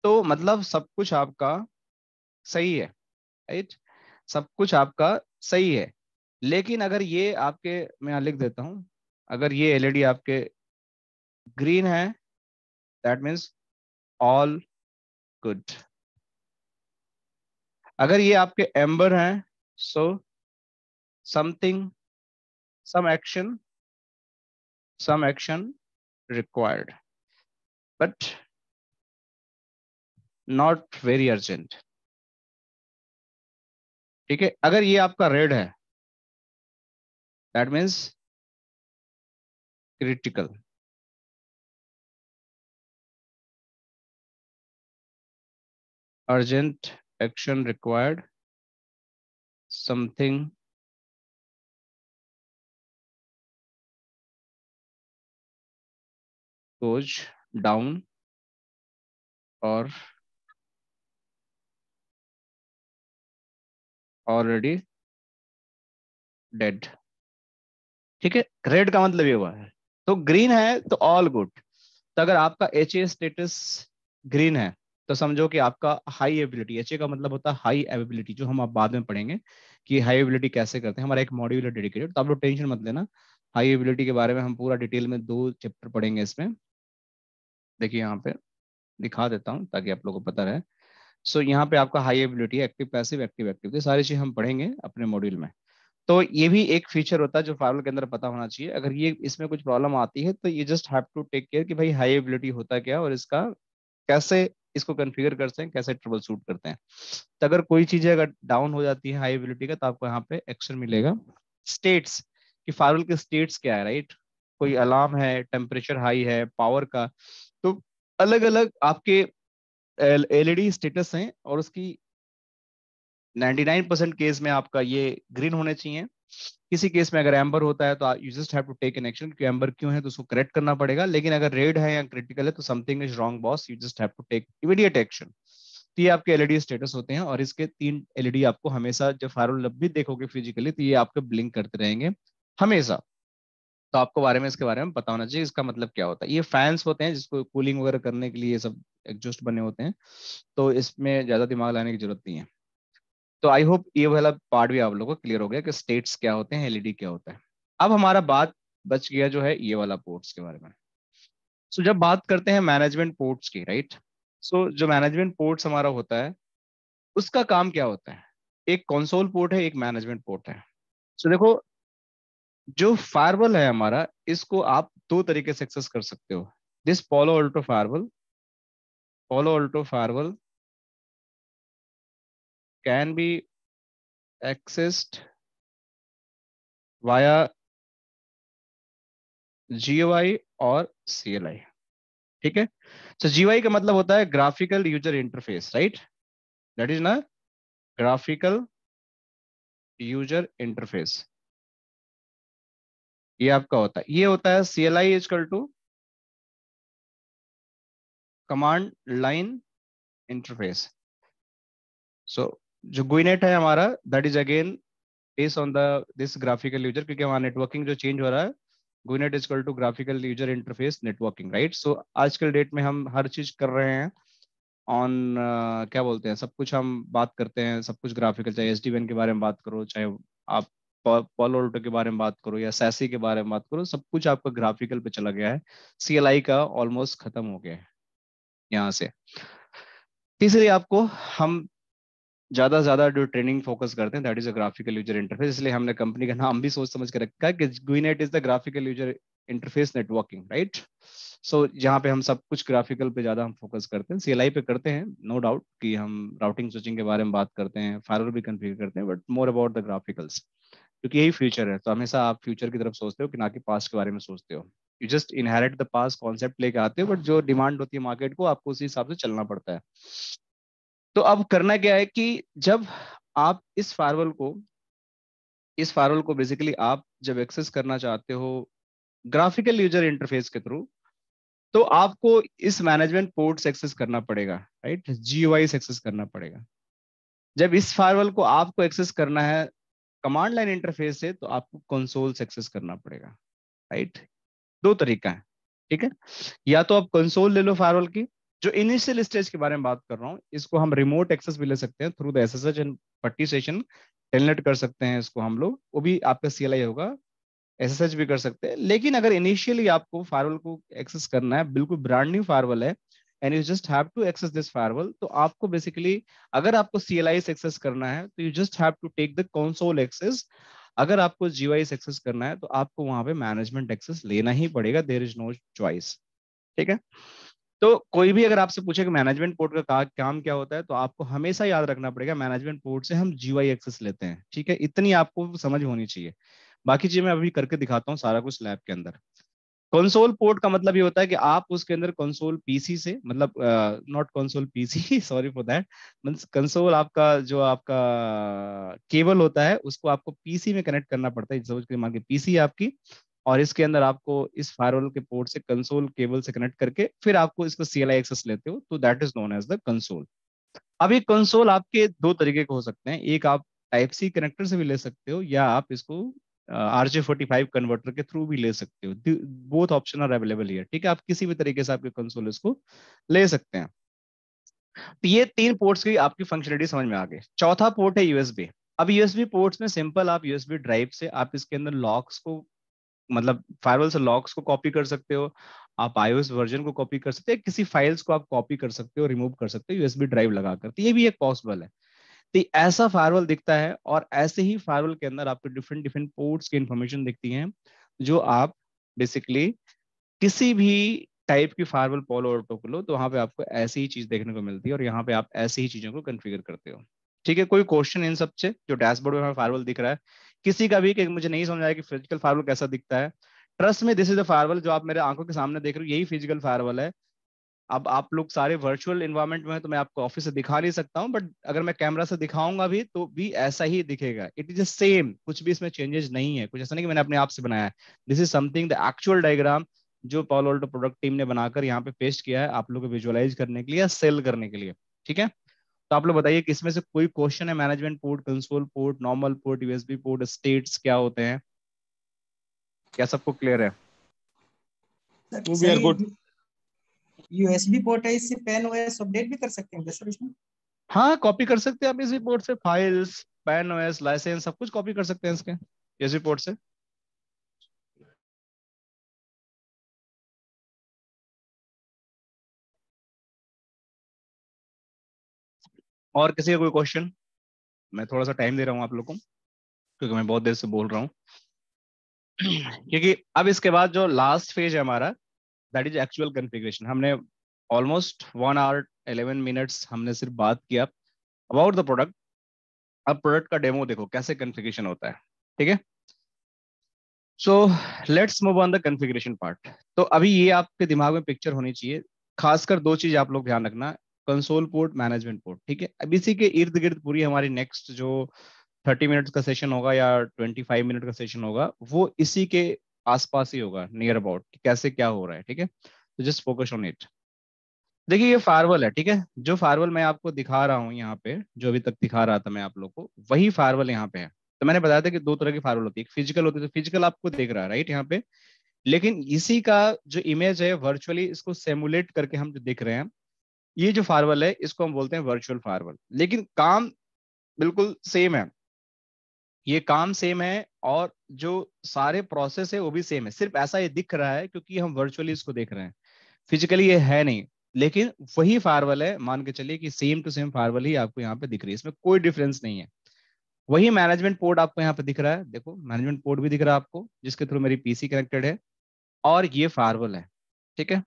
तो मतलब सब कुछ आपका सही है, राइट, सब कुछ आपका सही है। लेकिन अगर ये आपके, मैं यहाँ लिख देता हूँ, अगर ये एलईडी आपके ग्रीन है, दैट मीन्स ऑल गुड। अगर ये आपके एम्बर हैं, so something, some action, some action required, but not very urgent. ठीक है, अगर ये आपका रेड है, that means critical. Urgent action required, something goes down और ऑलरेडी डेड। ठीक है, रेड का मतलब ये हुआ है, तो ग्रीन है तो ऑल गुड। तो अगर आपका एच ए स्टेटस ग्रीन है, तो समझो कि आपका हाई एबिलिटी, एच ए का मतलब होता है हाई एबिलिटी, जो हम आप बाद में पढ़ेंगे कि हाई एबिलिटी कैसे करते हैं, हमारा एक मॉड्यूल है डेडिकेटेड, तो आप लोग टेंशन मत लेना। हाई एबिलिटी के बारे में हम पूरा डिटेल में 2 चैप्टर पढ़ेंगे इसमें। देखिए यहाँ पे दिखा देता हूँ ताकि आप लोगों को पता रहे। सो यहाँ पे आपका high ability, active passive, active active, ये सारी चीज हम पढ़ेंगे अपने मॉड्यूल में। तो ये भी एक फीचर होता है जो फार्मल के अंदर पता होना चाहिए। अगर ये इसमें कुछ प्रॉब्लम आती है तो ये just have to take care कि भाई हाई एबिलिटी होता क्या और इसका कैसे इसको कॉन्फ़िगर करते हैं, कैसे ट्रबल शूट करते हैं। तो अगर कोई चीज़ अगर डाउन हो जाती है हाई एबिलिटी का, तो आपको यहाँ पे एक्शन मिलेगा। स्टेट्स, कि फायरवॉल के स्टेट्स क्या है, राइट, कोई अलार्म है, टेम्परेचर हाई है, पावर का, तो अलग अलग आपके एलईडी स्टेटस हैं और उसकी 99% केस में आपका ये ग्रीन होने चाहिए। किसी केस में अगर एम्बर होता है तो you just have to take an action कि एम्बर क्यों है, तो उसको करेक्ट करना पड़ेगा। लेकिन अगर रेड है या क्रिटिकल है तो something is wrong boss, you just have to take immediate action. तो ये आपके एलईडी स्टेटस होते हैं और इसके 3 एलईडी आपको हमेशा, जब फायरवॉल जब भी देखोगे फिजिकली, तो ये आपके ब्लिंक करते रहेंगे हमेशा। तो आपको बारे में, इसके बारे में पता होना चाहिए इसका मतलब क्या होता है। ये फैंस होते हैं जिसको कूलिंग वगैरह करने के लिए ये सब एग्जॉस्ट बने होते हैं, तो इसमें ज्यादा दिमाग लाने की जरूरत नहीं है। तो आई होप ये वाला पार्ट भी आप लोगों को क्लियर हो गया कि स्टेट्स क्या होते हैं, एलईडी क्या होता है। अब हमारा बात बच गया जो है ये वाला पोर्ट्स के बारे में। सो जब बात करते हैं मैनेजमेंट पोर्ट्स की, राइट, सो जो मैनेजमेंट पोर्ट्स हमारा होता है उसका काम क्या होता है। एक कंसोल पोर्ट है, एक मैनेजमेंट पोर्ट है। सो देखो, जो फायरवॉल है हमारा, इसको आप 2 तरीके से एक्सेस कर सकते हो। This Palo Alto firewall, Palo Alto firewall can be accessed via GUI और सीएलआई। ठीक है, तो जीयूआई का मतलब होता है graphical user interface, right, that is ना ग्राफिकल यूजर इंटरफेस। ये आपका होता है, ये होता है CLI is called to command line interface. So जो गुइनेट है हमारा, that is again based on the this graphical user, क्योंकि हमारा नेटवर्किंग जो चेंज हो रहा है, GUI net is called to graphical user interface networking, right. So आजकल डेट में हम हर चीज कर रहे हैं ऑन, क्या बोलते हैं, सब कुछ हम बात करते हैं, सब कुछ ग्राफिकल, चाहे एसडीएन के बारे में बात करो, चाहे आप पॉलोल्टो के बारे में बात करो या सैसी के बारे में बात करो, सब कुछ आपका ग्राफिकल पे चला गया है। सीएलआई का ऑलमोस्ट खत्म हो गया है यहाँ से। तीसरी आपको हम ज्यादा से ज्यादा जो ट्रेनिंग फोकस करते हैं, that is a graphical user interface, इसलिए हमने कंपनी का नाम भी सोच समझ के रखा है कि GUI net is the graphical user interface networking, right. So जहाँ पे हम सब कुछ ग्राफिकल पे ज्यादा हम फोकस करते हैं, सीएलआई पे करते हैं नो डाउट कि हम राउटिंग स्विचिंग के बारे में बात करते हैं, फायरवॉल भी कॉन्फ़िगर करते हैं, बट मोर अबाउट द ग्राफिकल्स, क्योंकि यही फ्यूचर है। तो हमेशा आप फ्यूचर की तरफ सोचते हो कि ना कि पास्ट के बारे में सोचते हो। You just inherit the past concept लेके आते हो, बट जो डिमांड होती है मार्केट को, आपको उसी हिसाब से चलना पड़ता है। तो अब करना क्या है कि जब आप इस फायरवॉल को बेसिकली आप जब एक्सेस करना चाहते हो ग्राफिकल यूजर इंटरफेस के थ्रू, तो आपको इस मैनेजमेंट पोर्ट से एक्सेस करना पड़ेगा, राइट, जीयूआई से एक्सेस करना पड़ेगा। जब इस फायरवॉल को आपको एक्सेस करना है कमांड लाइन इंटरफेस से, तो आपको कंसोल से एक्सेस करना पड़ेगा, राइट। 2 तरीका है, ठीक है, या तो आप कंसोल ले लो फायरवॉल की, जो इनिशियल स्टेज के बारे में बात कर रहा हूँ, इसको हम रिमोट एक्सेस भी ले सकते हैं थ्रू द एसएसएच एंड पट्टी सेशन, टेलनेट कर सकते हैं इसको हम लोग, वो भी आपका सीएलआई होगा। एसएसएच भी कर सकते हैं, लेकिन अगर इनिशियली आपको फायरवॉल को एक्सेस करना है, बिल्कुल ब्रांड न्यू फायरवॉल है and you just have to access this firewall, तो आपको बेसिकली अगर आपको सीएलआई से एक्सेस करना है तो you just have to take the console access. अगर आपको जीयूआई से एक्सेस करना है तो आपको वहां पे मैनेजमेंट एक्सेस लेना ही पड़ेगा, देयर इज नो चॉइस। ठीक है। तो कोई भी अगर आपसे पूछे कि मैनेजमेंट पोर्ट का काम क्या होता है, तो आपको हमेशा याद रखना पड़ेगा मैनेजमेंट पोर्ट से हम जीयूआई एक्सेस लेते हैं। ठीक है, इतनी आपको समझ होनी चाहिए। बाकी चीज मैं अभी करके दिखाता हूँ सारा कुछ लैब के अंदर। कंसोल पोर्ट का मतलब ये होता है कि आप उसके अंदर कंसोल पीसी से, मतलब not console PC sorry for that, means console आपका जो आपका केबल होता है उसको आपको पीसी में कनेक्ट करना पड़ता है। समझ के मान के पीसी आपकी, और इसके अंदर आपको इस फायरवॉल के पोर्ट से कंसोल केबल से कनेक्ट करके फिर आपको इसको सीएलआई एक्सेस लेते हो, तो that is known as the console. अब ये कंसोल आपके दो तरीके के हो सकते हैं, एक आप टाइप सी कनेक्टर से भी ले सकते हो या आप इसको RJ45 कन्वर्टर के थ्रू भी ले सकते हो। Both option are available here. ठीक है, आप किसी भी तरीके से आपके कंसोल इसको ले सकते हैं। तो ये तीन पोर्ट्स की आपकी फंक्शनलिटी समझ में आ गई। चौथा पोर्ट है यूएसबी। अब यूएसबी पोर्ट्स में सिंपल आप यूएसबी ड्राइव से आप इसके अंदर लॉक्स को, मतलब फायरवॉल से लॉक्स को कॉपी कर सकते हो, आप iOS वर्जन को कॉपी कर सकते हो, किसी फाइल्स को आप कॉपी कर सकते हो, रिमूव कर सकते हो यूएसबी ड्राइव लगाकर, तो ये भी एक पॉसिबल है। तो ऐसा फायरवॉल दिखता है, और ऐसे ही फायरवॉल के अंदर आपको डिफरेंट डिफरेंट पोर्ट्स की इंफॉर्मेशन दिखती है, जो आप बेसिकली किसी भी टाइप की फायरवॉल पोलो ऑटो को लो तो वहां पे आपको ऐसी ही चीज देखने को मिलती है, और यहाँ पे आप ऐसी ही चीजों को कॉन्फ़िगर करते हो। ठीक है, कोई क्वेश्चन इन सब से जो डैशबोर्ड में हमें फायरवॉल दिख रहा है, किसी का भी कि मुझे नहीं समझ आया कि फिजिकल फायरवॉल कैसा दिखता है, ट्रस्ट में दिस इज द फायरवॉल जो आप मेरे आंखों के सामने देख रहे हो, यही फिजिकल फायरवॉल है। अब आप लोग सारे वर्चुअल इन्वायरमेंट में हैं, तो मैं आपको ऑफिस से दिखा नहीं सकता हूँ, बट अगर मैं कैमरा से दिखाऊंगा भी तो भी ऐसा ही दिखेगा। इट इज सेम, कुछ भी इसमें चेंजेस नहीं है, कुछ ऐसा नहीं कि मैंने अपने आप से बनाया है। This is something the actual diagram जो पालो अल्टो प्रोडक्ट टीम ने बनाकर यहाँ पे पेस्ट किया है आप लोगों को विजुअलाइज करने के लिए या सेल करने के लिए। ठीक है, तो आप लोग बताइए कि इसमें से कोई क्वेश्चन है? Management port, console port, normal port, USB port, states क्या होते हैं, क्या सबको क्लियर है? सर वी आर सही। गुड। यूएसबी पोर्ट है, इससे पेन ओएस अपडेट भी कर सकते हैं क्या सर इसमें? हाँ, कॉपी कर सकते हैं आप इस रिपोर्ट से, फाइल्स, पैन ओएस, लाइसेंस, सब कुछ कॉपी कर सकते हैं इसके इस रिपोर्ट से। और किसी का कोई क्वेश्चन? मैं थोड़ा सा टाइम दे रहा हूँ आप लोग को, क्योंकि मैं बहुत देर से बोल रहा हूँ। क्योंकि अब इसके बाद जो लास्ट फेज है हमारा, दैट इज एक्चुअल कॉन्फ़िगरेशन। हमने ऑलमोस्ट 1 hour 11 minutes हमने सिर्फ बात किया अबाउट द प्रोडक्ट। अब प्रोडक्ट का डेमो देखो कैसे कॉन्फ़िगरेशन होता है। ठीक है, so let's move on the configuration part. तो अभी ये आपके दिमाग में पिक्चर होनी चाहिए, खासकर दो चीज आप लोग ध्यान रखना, कंसोल पोर्ट, मैनेजमेंट पोर्ट। ठीक है, अब इसी के इर्द गिर्द पूरी हमारी नेक्स्ट जो 30 मिनट्स का सेशन होगा या 25 मिनट का सेशन होगा, वो इसी के आसपास ही होगा, नियर अबाउट कैसे क्या हो रहा है। ठीक है, तो जस्ट फोकस ऑन इट। देखिए ये फायरवॉल है। ठीक है, जो फायरवॉल मैं आपको दिखा रहा हूँ यहाँ पे, जो अभी तक दिखा रहा था मैं आप लोग को, वही फायरवॉल यहाँ पे है। तो मैंने बताया था कि दो तरह की फायरवॉल होती है, एक फिजिकल होती है, तो फिजिकल आपको देख रहा है राइट यहाँ पे, लेकिन इसी का जो इमेज है वर्चुअली इसको सेमुलेट करके हम जो देख रहे हैं, ये जो फायरवॉल है इसको हम बोलते हैं वर्चुअल फायरवॉल। लेकिन काम बिल्कुल सेम है, ये काम सेम है, और जो सारे प्रोसेस है वो भी सेम है, सिर्फ ऐसा ये दिख रहा है क्योंकि हम वर्चुअली इसको देख रहे हैं, फिजिकली ये है नहीं। लेकिन वही फायरवॉल है, मान के चलिए कि सेम टू सेम फायरवॉल ही आपको यहाँ पे दिख रही है, इसमें कोई डिफरेंस नहीं है। वही मैनेजमेंट पोर्ट आपको यहाँ पे दिख रहा है, देखो मैनेजमेंट पोर्ट भी दिख रहा है आपको जिसके थ्रू मेरी पीसी कनेक्टेड है, और ये फायरवॉल है। ठीक है,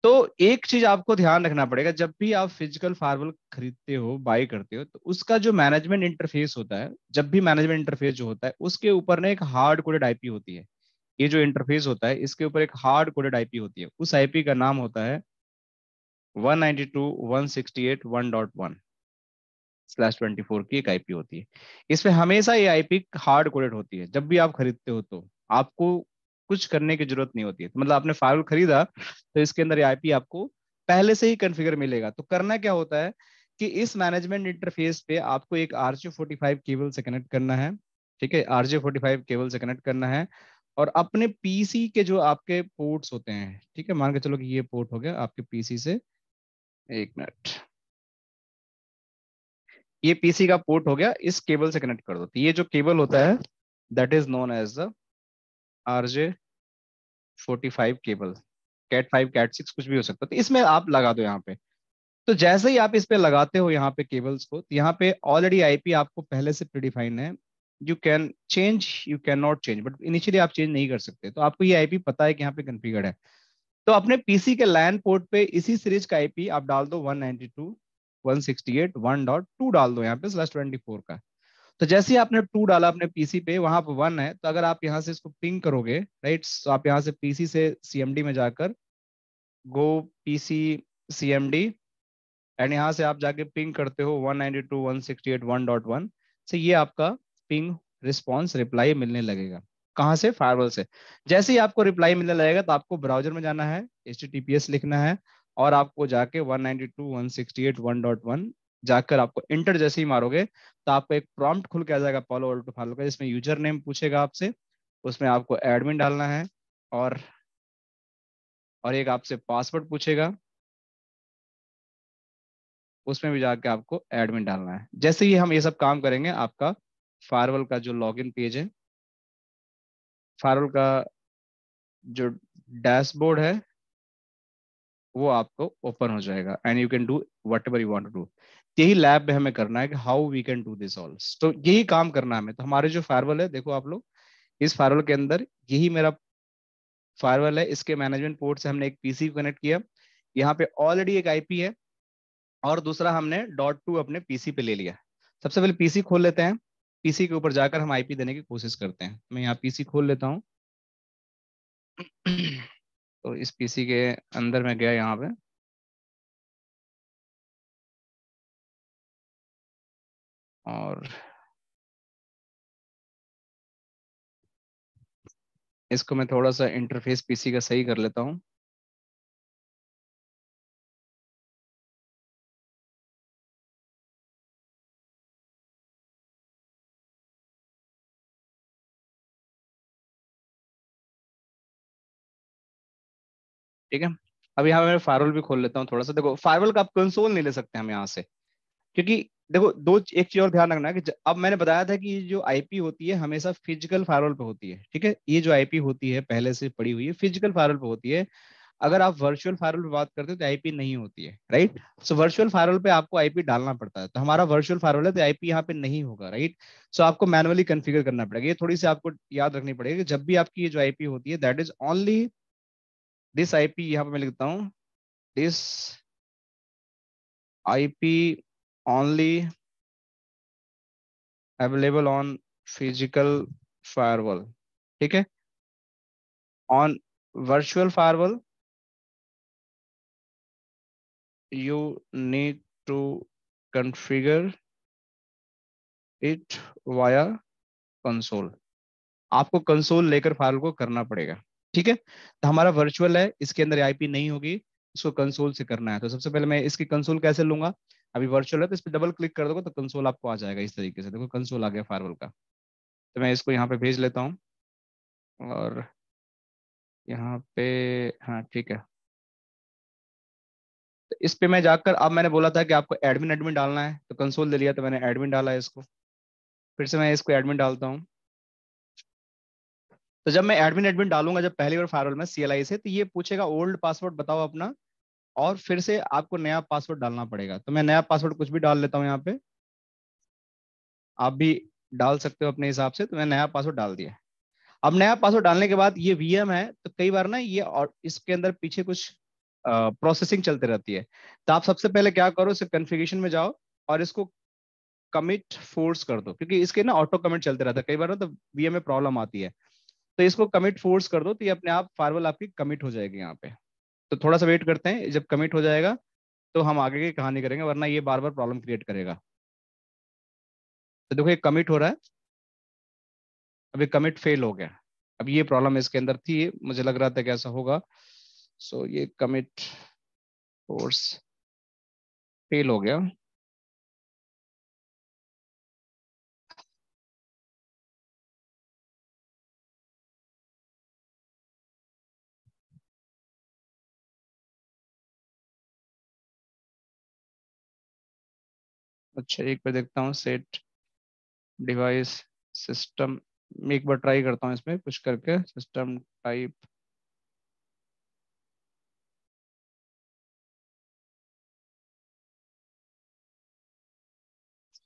तो एक चीज आपको ध्यान रखना पड़ेगा, जब भी आप फिजिकल फायरवॉल खरीदते हो, बाय करते हो, तो उसका जो मैनेजमेंट इंटरफेस होता है, जब भी मैनेजमेंट इंटरफेस जो होता है उसके ऊपर ना एक हार्ड कोडेड आईपी होती है। ये जो इंटरफेस होता है इसके ऊपर एक हार्ड कोडेड आईपी होती है, उस आईपी का नाम होता है 192.168.1.1/24 की एक आईपी होती है। इसमें हमेशा ये आईपी हार्ड कोडेड होती है, जब भी आप खरीदते हो तो आपको कुछ करने की जरूरत नहीं होती है। तो मतलब आपने फाइल खरीदा तो इसके अंदर ये आईपी आपको पहले से ही कॉन्फ़िगर मिलेगा। तो करना क्या होता है कि इस मैनेजमेंट इंटरफेस पे आपको एक RJ45 केबल से कनेक्ट करना है। ठीक है, RJ45 केबल से कनेक्ट करना है, और अपने पीसी के जो आपके पोर्ट्स होते हैं, ठीक है, मान के चलो कि ये पोर्ट हो गया आपके पीसी से, एक मिनट, ये पीसी का पोर्ट हो गया, इस केबल से कनेक्ट कर दो। तो ये जो केबल होता है that is known as the RJ45 cable, cat 5 cat 6 कुछ भी हो सकता है। तो इसमें आप लगा दो यहाँ पे। तो जैसे ही आप इस पे लगाते हो यहाँ पे केबल्स को, तो यहाँ पे ऑलरेडी आईपी आपको पहले से प्रीडिफाइन है। You can change, you can not change, but initially आप चेंज नहीं कर सकते। तो आपको ये आईपी पता है कि यहाँ पे कॉन्फ़िगर्ड है। तो अपने पीसी के लैन पोर्ट पे इसी सीरीज का आईपी आप डाल दो 192.168.1.2 डाल दो यहाँ पे /24 का। तो जैसे ही आपने 2 डाला अपने पीसी पे, वहां पे 1 है, तो अगर आप यहाँ से इसको पिंग करोगे, राइट, तो आप यहाँ से पीसी से सीएमडी में जाकर गो पीसी सीएमडी, एंड यहाँ से आप जाके पिंग करते हो 192.168.1.1 से, ये आपका पिंग रिस्पॉन्स रिप्लाई मिलने लगेगा। कहाँ से? फायरवॉल से। जैसे ही आपको रिप्लाई मिलने लगेगा तो आपको ब्राउजर में जाना है, HTTPS लिखना है, और आपको जाके 192.168.1.1 जाकर आपको इंटर जैसे ही मारोगे तो आपको एक प्रॉम्प्ट खुल के आ जाएगा पालो अल्टो फालो का, जिसमें यूजर नेम पूछेगा आपसे, उसमें आपको एडमिन डालना है, और एक आपसे पासवर्ड पूछेगा, उसमें भी जाके आपको एडमिन डालना है। जैसे ही हम ये सब काम करेंगे, आपका फायरवॉल का जो लॉगिन पेज है, फायरवॉल का जो डैशबोर्ड है, वो आपको ओपन हो जाएगा, and you can do whatever you want to do. यही लैब में हमें करना है कि how we can do this all. तो यही काम करना है हमें। तो हमारे जो फायरवॉल है, देखो आप लोग, इस फायरवॉल के अंदर यही मेरा फायरवॉल है। इसके मैनेजमेंट पोर्ट से हमने एक पीसी को कनेक्ट किया, यहाँ पे ऑलरेडी एक आईपी है, और दूसरा हमने .2 अपने पीसी पे ले लिया। सबसे पहले पीसी खोल लेते हैं, पीसी के ऊपर जाकर हम आईपी देने की कोशिश करते हैं। मैं यहाँ पीसी खोल लेता हूँ। तो इस पीसी के अंदर मैं गया यहाँ पे, और इसको मैं थोड़ा सा इंटरफेस पीसी का सही कर लेता हूँ। ठीक है, अब यहाँ मैं फायरवॉल भी खोल लेता हूँ थोड़ा सा। देखो फायरवॉल का आप कंसोल नहीं ले सकते हम यहाँ से, क्योंकि देखो दो एक चीज और ध्यान रखना है कि अब मैंने बताया था कि ये जो आईपी होती है हमेशा फिजिकल फायरवॉल पे होती है। ठीक है, ये जो आईपी होती है पहले से पड़ी हुई है, फिजिकल फायरवॉल पे होती है। अगर आप वर्चुअल फायरवॉल पे बात करते हो तो आईपी नहीं होती है, राइट। सो वर्चुअल फायरवॉल पे आपको आईपी डालना पड़ता है। तो हमारा वर्चुअल फायरवॉल है, तो आईपी यहाँ पे नहीं होगा, राइट। सो आपको मैनुअली कॉन्फ़िगर करना पड़ेगा। ये थोड़ी सी आपको याद रखनी पड़ेगी कि जब भी आपकी ये जो आईपी होती है, that is only this IP, यहाँ पे मैं लिखता हूँ this IP only available on physical firewall. ठीक है, on virtual firewall you need to configure it via console. आपको कंसोल लेकर फाइल को करना पड़ेगा। ठीक है, तो हमारा वर्चुअल है, इसके अंदर आईपी नहीं होगी, इसको कंसोल से करना है। तो सबसे पहले मैं इसकी कंसोल कैसे लूंगा? अभी वर्चुअल है तो इस पर डबल क्लिक कर दोगे तो कंसोल आपको आ जाएगा इस तरीके से। देखो कंसोल आ गया फायरवॉल का। तो मैं इसको यहाँ पे भेज लेता हूँ, और यहाँ पे, हाँ ठीक है। तो इस पे मैं जाकर, अब मैंने बोला था कि आपको एडमिन एडमिन डालना है, तो कंसोल दे लिया, तो मैंने एडमिन डाला है इसको। फिर से मैं इसको एडमिन डालता हूँ। तो जब मैं एडमिन एडमिन डालूंगा जब पहली बार फायरवॉल में सीएलआई से, तो ये पूछेगा ओल्ड पासवर्ड बताओ अपना, और फिर से आपको नया पासवर्ड डालना पड़ेगा। तो मैं नया पासवर्ड कुछ भी डाल लेता हूँ यहाँ पे, आप भी डाल सकते हो अपने हिसाब से। तो मैं नया पासवर्ड डाल दिया। अब नया पासवर्ड डालने के बाद ये वीएम है, तो कई बार ना ये, और इसके अंदर पीछे कुछ प्रोसेसिंग चलती रहती है। तो आप सबसे पहले क्या करो, इसे कॉन्फ़िगरेशन में जाओ और इसको कमिट फोर्स कर दो, क्योंकि इसके ना ऑटो कमिट चलते रहता है कई बार ना, तो वीएम में प्रॉब्लम आती है। तो इसको कमिट फोर्स कर दो, तो ये अपने आप फायरवॉल आपकी कमिट हो जाएगी यहाँ पे। तो थोड़ा सा वेट करते हैं, जब कमिट हो जाएगा तो हम आगे की कहानी करेंगे, वरना ये बार बार प्रॉब्लम क्रिएट करेगा। तो देखो ये कमिट हो रहा है, अभी कमिट फेल हो गया। अब ये प्रॉब्लम इसके अंदर थी, मुझे लग रहा था कि ऐसा होगा। सो ये कमिट फोर्स फेल हो गया। अच्छा एक पे देखता हूँ, सेट डिवाइस सिस्टम, मैं एक बार ट्राई करता हूँ इसमें कुछ करके, system type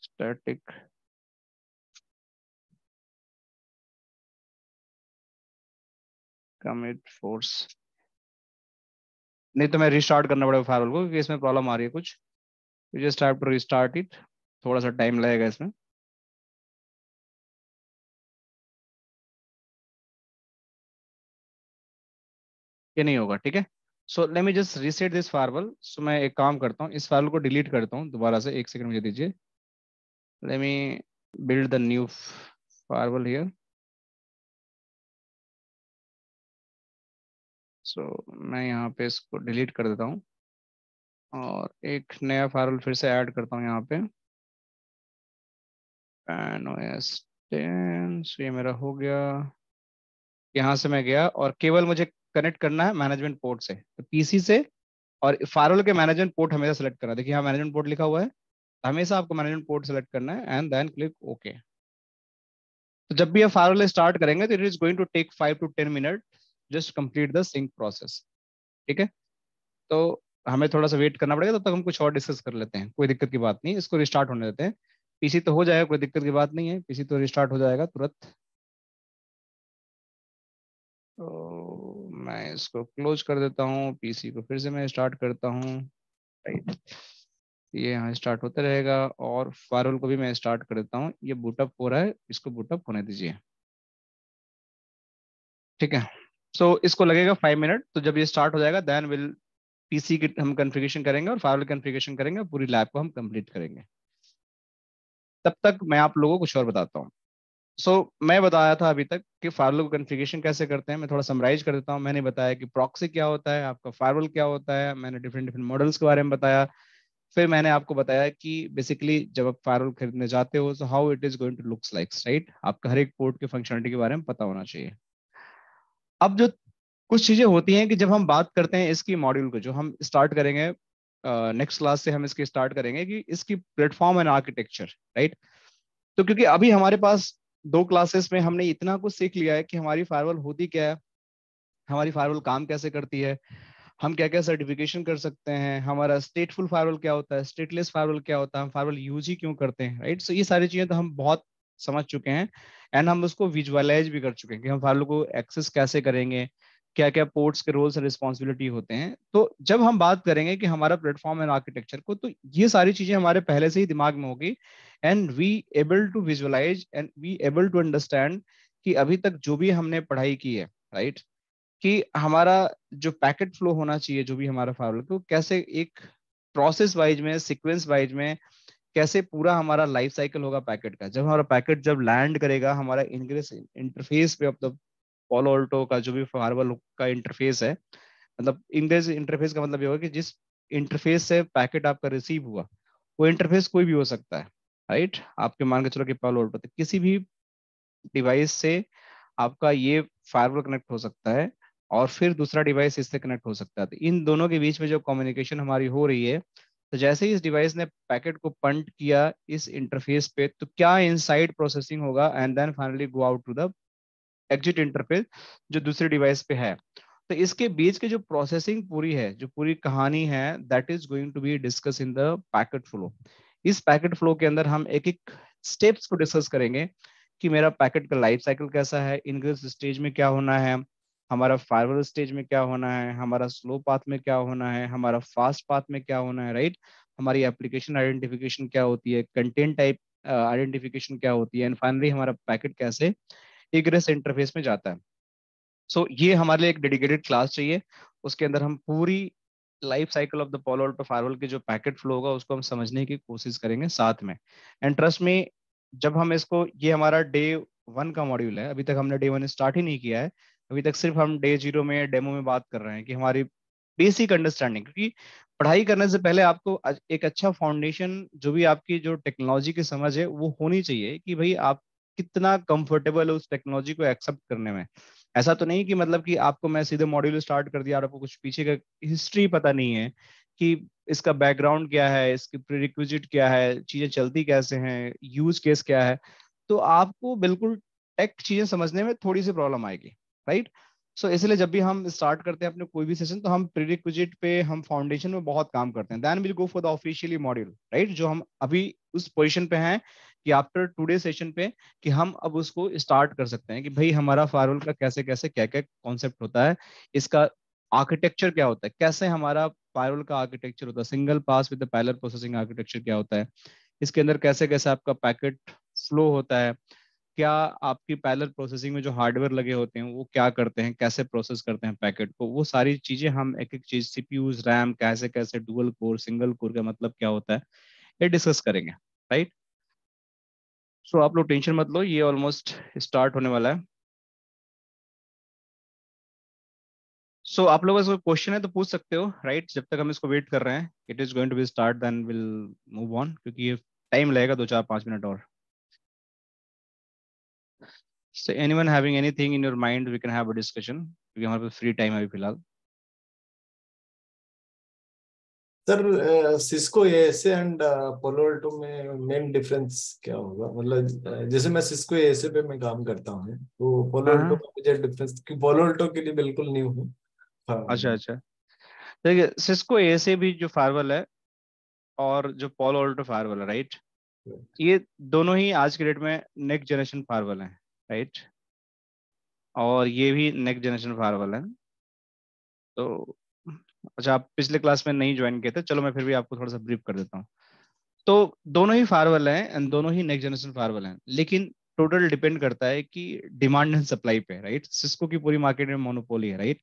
static, commit force. नहीं तो मैं रिस्टार्ट करना पड़ेगा फायरवॉल को, क्योंकि इसमें प्रॉब्लम आ रही है कुछ। You just have to restart it, थोड़ा सा टाइम लगेगा इसमें। ये नहीं होगा, ठीक है। So let me just reset this firewall. So मैं एक काम करता हूँ, इस फायरवॉल को डिलीट करता हूँ दोबारा से, एक सेकंड मुझे दीजिए। Let me build the new firewall here. So मैं यहाँ पे इसको डिलीट कर देता हूँ और एक नया फायरवॉल फिर से ऐड करता हूँ यहाँ पे, PAN-OS 10। सो ये मेरा हो गया। यहाँ से मैं गया और केवल मुझे कनेक्ट करना है मैनेजमेंट पोर्ट से, तो पीसी से। और फायरवॉल के मैनेजमेंट पोर्ट हमेशा सेलेक्ट करना है, देखिए यहाँ मैनेजमेंट पोर्ट लिखा हुआ है, हमेशा आपको मैनेजमेंट पोर्ट सेलेक्ट करना है एंड देन क्लिक ओके। तो जब भी आप फायरवॉल स्टार्ट करेंगे तो it is going to take 5 to 10 minute just complete the sync process, ठीक है। तो हमें थोड़ा सा वेट करना पड़ेगा, तब तक हम कुछ और डिस्कस कर लेते हैं, कोई दिक्कत की बात नहीं, इसको रिस्टार्ट होने देते हैं। पीसी तो हो जाएगा, कोई दिक्कत की बात नहीं है, पीसी तो रिस्टार्ट हो जाएगा तुरंत। तो मैं इसको क्लोज कर देता हूँ, पीसी को फिर से मैं स्टार्ट करता हूँ, राइट। ये यहाँ स्टार्ट होता रहेगा और फायरवॉल को भी मैं स्टार्ट कर देता हूँ। ये बूटअप हो रहा है, इसको बूटअप होने दीजिए, ठीक है। सो इसको लगेगा 5 मिनट, तो जब ये स्टार्ट हो जाएगा देन विल पीसी की हम कॉन्फ़िगरेशन करेंगे और फायरवॉल कॉन्फ़िगरेशन करेंगे और पूरी लैब को हम कंप्लीट करेंगे। तब तक मैं आप लोगों को कुछ और बताता हूँ। मैं बताया था अभी तक कि फायरवॉल कॉन्फ़िगरेशन कैसे करते हैं, मैं थोड़ा समराइज कर देता हूँ। मैंने बताया कि प्रॉक्सी क्या होता है, आपका फायरवॉल क्या होता है, मैंने डिफरेंट डिफरेंट मॉडल्स के बारे में बताया। फिर मैंने आपको बताया कि बेसिकली जब आप फायरवॉल खरीदने जाते हो तो how it is going to looks likes, right. आपका हर एक पोर्ट की फंक्शनलिटी के बारे में पता होना चाहिए। अब जो कुछ चीजें होती हैं कि जब हम बात करते हैं इसकी मॉड्यूल को, जो हम स्टार्ट करेंगे नेक्स्ट क्लास से हम इसकी स्टार्ट करेंगे, कि इसकी प्लेटफॉर्म एंड आर्किटेक्चर, राइट। तो क्योंकि अभी हमारे पास 2 क्लासेस में हमने इतना कुछ सीख लिया है कि हमारी फायरवॉल होती क्या है, हमारी फायरवॉल काम कैसे करती है, हम क्या क्या सर्टिफिकेशन कर सकते हैं, हमारा स्टेटफुल फायरवॉल क्या होता है, स्टेटलेस फायरवॉल क्या होता है, हम फायरवॉल यूज ही क्यों करते हैं, राइट। सो ये सारी चीजें तो हम बहुत समझ चुके हैं एंड हम उसको विजुअलाइज भी कर चुके हैं कि हम फायरवॉल को एक्सेस कैसे करेंगे, क्या क्या पोर्ट्स के रोल्स और रिस्पॉन्सिबिलिटी होते हैं। तो जब हम बात करेंगे कि हमारा प्लेटफॉर्म एंड आर्किटेक्चर को, तो ये सारी चीजें हमारे पहले से ही दिमाग में होगी and we able to visualize and we able to understand कि अभी तक जो भी हमने पढ़ाई की है, राइट, कि हमारा जो पैकेट फ्लो होना चाहिए, जो भी हमारा फाइल को कैसे एक प्रोसेस वाइज में, सीक्वेंस वाइज में, कैसे पूरा हमारा लाइफ साइकिल होगा पैकेट का। जब हमारा पैकेट जब लैंड करेगा हमारा इंग्रेस इंटरफेस पे, मतलब पोलो ऑल्टो का जो भी फायरवॉल का इंटरफेस है, मतलब इंग्रेस इंटरफेस का मतलब ये होगा कि जिस इंटरफेस से पैकेट आपका रिसीव हुआ, वो इंटरफेस कोई भी हो सकता है, राइट। आपके मान के चलो कि पोलो ऑल्टो, तो किसी भी डिवाइस से आपका ये फायरवॉल कनेक्ट हो सकता है और फिर दूसरा डिवाइस इससे कनेक्ट हो सकता है। तो इन दोनों के बीच में जो कम्युनिकेशन हमारी हो रही है, तो जैसे ही इस डिवाइस ने पैकेट को पंट किया इस इंटरफेस पे, तो क्या इनसाइड प्रोसेसिंग होगा and then finally go out to the exit interface जो दूसरे डिवाइस पे है। तो इसके बीच की जो प्रोसेसिंग पूरी है, जो पूरी कहानी है, that is going to be discuss in the packet flow. इस पैकेट फ्लो के अंदर हम एक एक स्टेप्स को डिस्कस करेंगे कि मेरा पैकेट का लाइफ साइकिल कैसा है, इनग्रेस स्टेज में क्या होना है, हमारा फायरवॉल स्टेज में क्या होना है, हमारा स्लो पाथ में क्या होना है, हमारा फास्ट पाथ में क्या होना है, राइट। हमारी एप्लीकेशन आइडेंटिफिकेशन क्या होती है, कंटेंट टाइप आइडेंटिफिकेशन क्या होती है, एंड फाइनली हमारा पैकेट कैसे इग्रेस इंटरफेस में जाता है। ये हमारे लिए एक डेडिकेटेड क्लास चाहिए, उसके अंदर हम पूरी life cycle of the polo Alto firewall के जो पैकेट फ्लो होगा उसको हम समझने की कोशिश करेंगे साथ में। एंड ट्रस्ट में, जब हम इसको, ये हमारा डे 1 का मॉड्यूल है, अभी तक हमने डे 1 स्टार्ट ही नहीं किया है, अभी तक सिर्फ हम डे 0 में डेमो में बात कर रहे हैं कि हमारी बेसिक अंडरस्टैंडिंग, क्योंकि पढ़ाई करने से पहले आपको एक अच्छा फाउंडेशन, जो भी आपकी जो टेक्नोलॉजी की समझ है वो होनी चाहिए, कि भाई आप कितना कंफर्टेबल है उस टेक्नोलॉजी को एक्सेप्ट करने में। ऐसा तो नहीं कि मतलब कि आपको मैं सीधे मॉड्यूल स्टार्ट कर दिया और आपको कुछ पीछे का हिस्ट्री पता नहीं है कि इसका बैकग्राउंड क्या है, इसकी प्रीरिक्विजिट क्या है, चीजें चलती कैसे हैं, यूज केस क्या है, तो आपको बिल्कुल टेक चीजें समझने में थोड़ी सी प्रॉब्लम आएगी, राइट। सो इसलिए जब भी हम स्टार्ट करते हैं अपने कोई भी सेशन, तो हम प्रीरिक्विजिट पे, हम फाउंडेशन में बहुत काम करते हैं, then will go for the officially module, right, जो हम अभी उस पोजीशन पे हैं कि आफ्टर टुडे सेशन पे कि हम अब उसको स्टार्ट कर सकते हैं कि भाई हमारा फायरवॉल का कैसे कैसे क्या क्या कॉन्सेप्ट होता है, इसका आर्किटेक्चर क्या होता है, कैसे हमारा फायरवॉल का आर्किटेक्चर होता है, single pass with the parallel processing architecture क्या होता है, इसके अंदर कैसे कैसे आपका पैकेट फ्लो होता है, क्या आपकी पैरेलल प्रोसेसिंग में जो हार्डवेयर लगे होते हैं वो क्या करते हैं, कैसे प्रोसेस करते हैं पैकेट को, वो सारी चीजें हम एक एक चीज, सीपीयूज, रैम, कैसे कैसे डुअल कोर, सिंगल कोर का मतलब क्या होता है, ये डिस्कस करेंगे, राइट। सो आप लोग टेंशन मत लो, ये ऑलमोस्ट स्टार्ट होने वाला है। सो आप लोगों का क्वेश्चन है तो पूछ सकते हो, राइट, जब तक हम इसको वेट कर रहे हैं। It is going to be start, then will move on, क्योंकि ये टाइम लगेगा 2 4 5 मिनट और। So anyone having anything in your mind, we can have a discussion, क्योंकि हमारे पास फ्री टाइम है अभी फिलहाल। Sir Cisco ASA and Palo Alto में मेन डिफरेंस क्या होगा? मतलब जैसे मैं सिस्को एएसए पे मैं काम करता हूँ, तो पोलो हाँ अल्टो हाँ। का मुझे डिफरेंस, कि पोलो अल्टो के लिए बिल्कुल न्यू हूँ। हाँ। अच्छा अच्छा। देखिए सिस्को ए से भी जो फायरवॉल है और जो पोलो ऑल्टो फायरवॉल है, राइट, ये दोनों ही आज के डेट में नेक्स्ट जनरेशन फायरवॉल है, राइट, और ये भी नेक्स्ट जनरेशन फायरवॉल है। तो अच्छा, आप पिछले क्लास में नहीं ज्वाइन किए थे, चलो मैं फिर भी आपको थोड़ा सा ब्रीफ कर देता हूँ। तो दोनों ही फायरवॉल हैं एंड दोनों ही नेक्स्ट जनरेशन फायरवॉल हैं, लेकिन टोटल डिपेंड करता है कि डिमांड एंड सप्लाई पे, राइट। सिस्को की पूरी मार्केट में मोनोपोली है, राइट।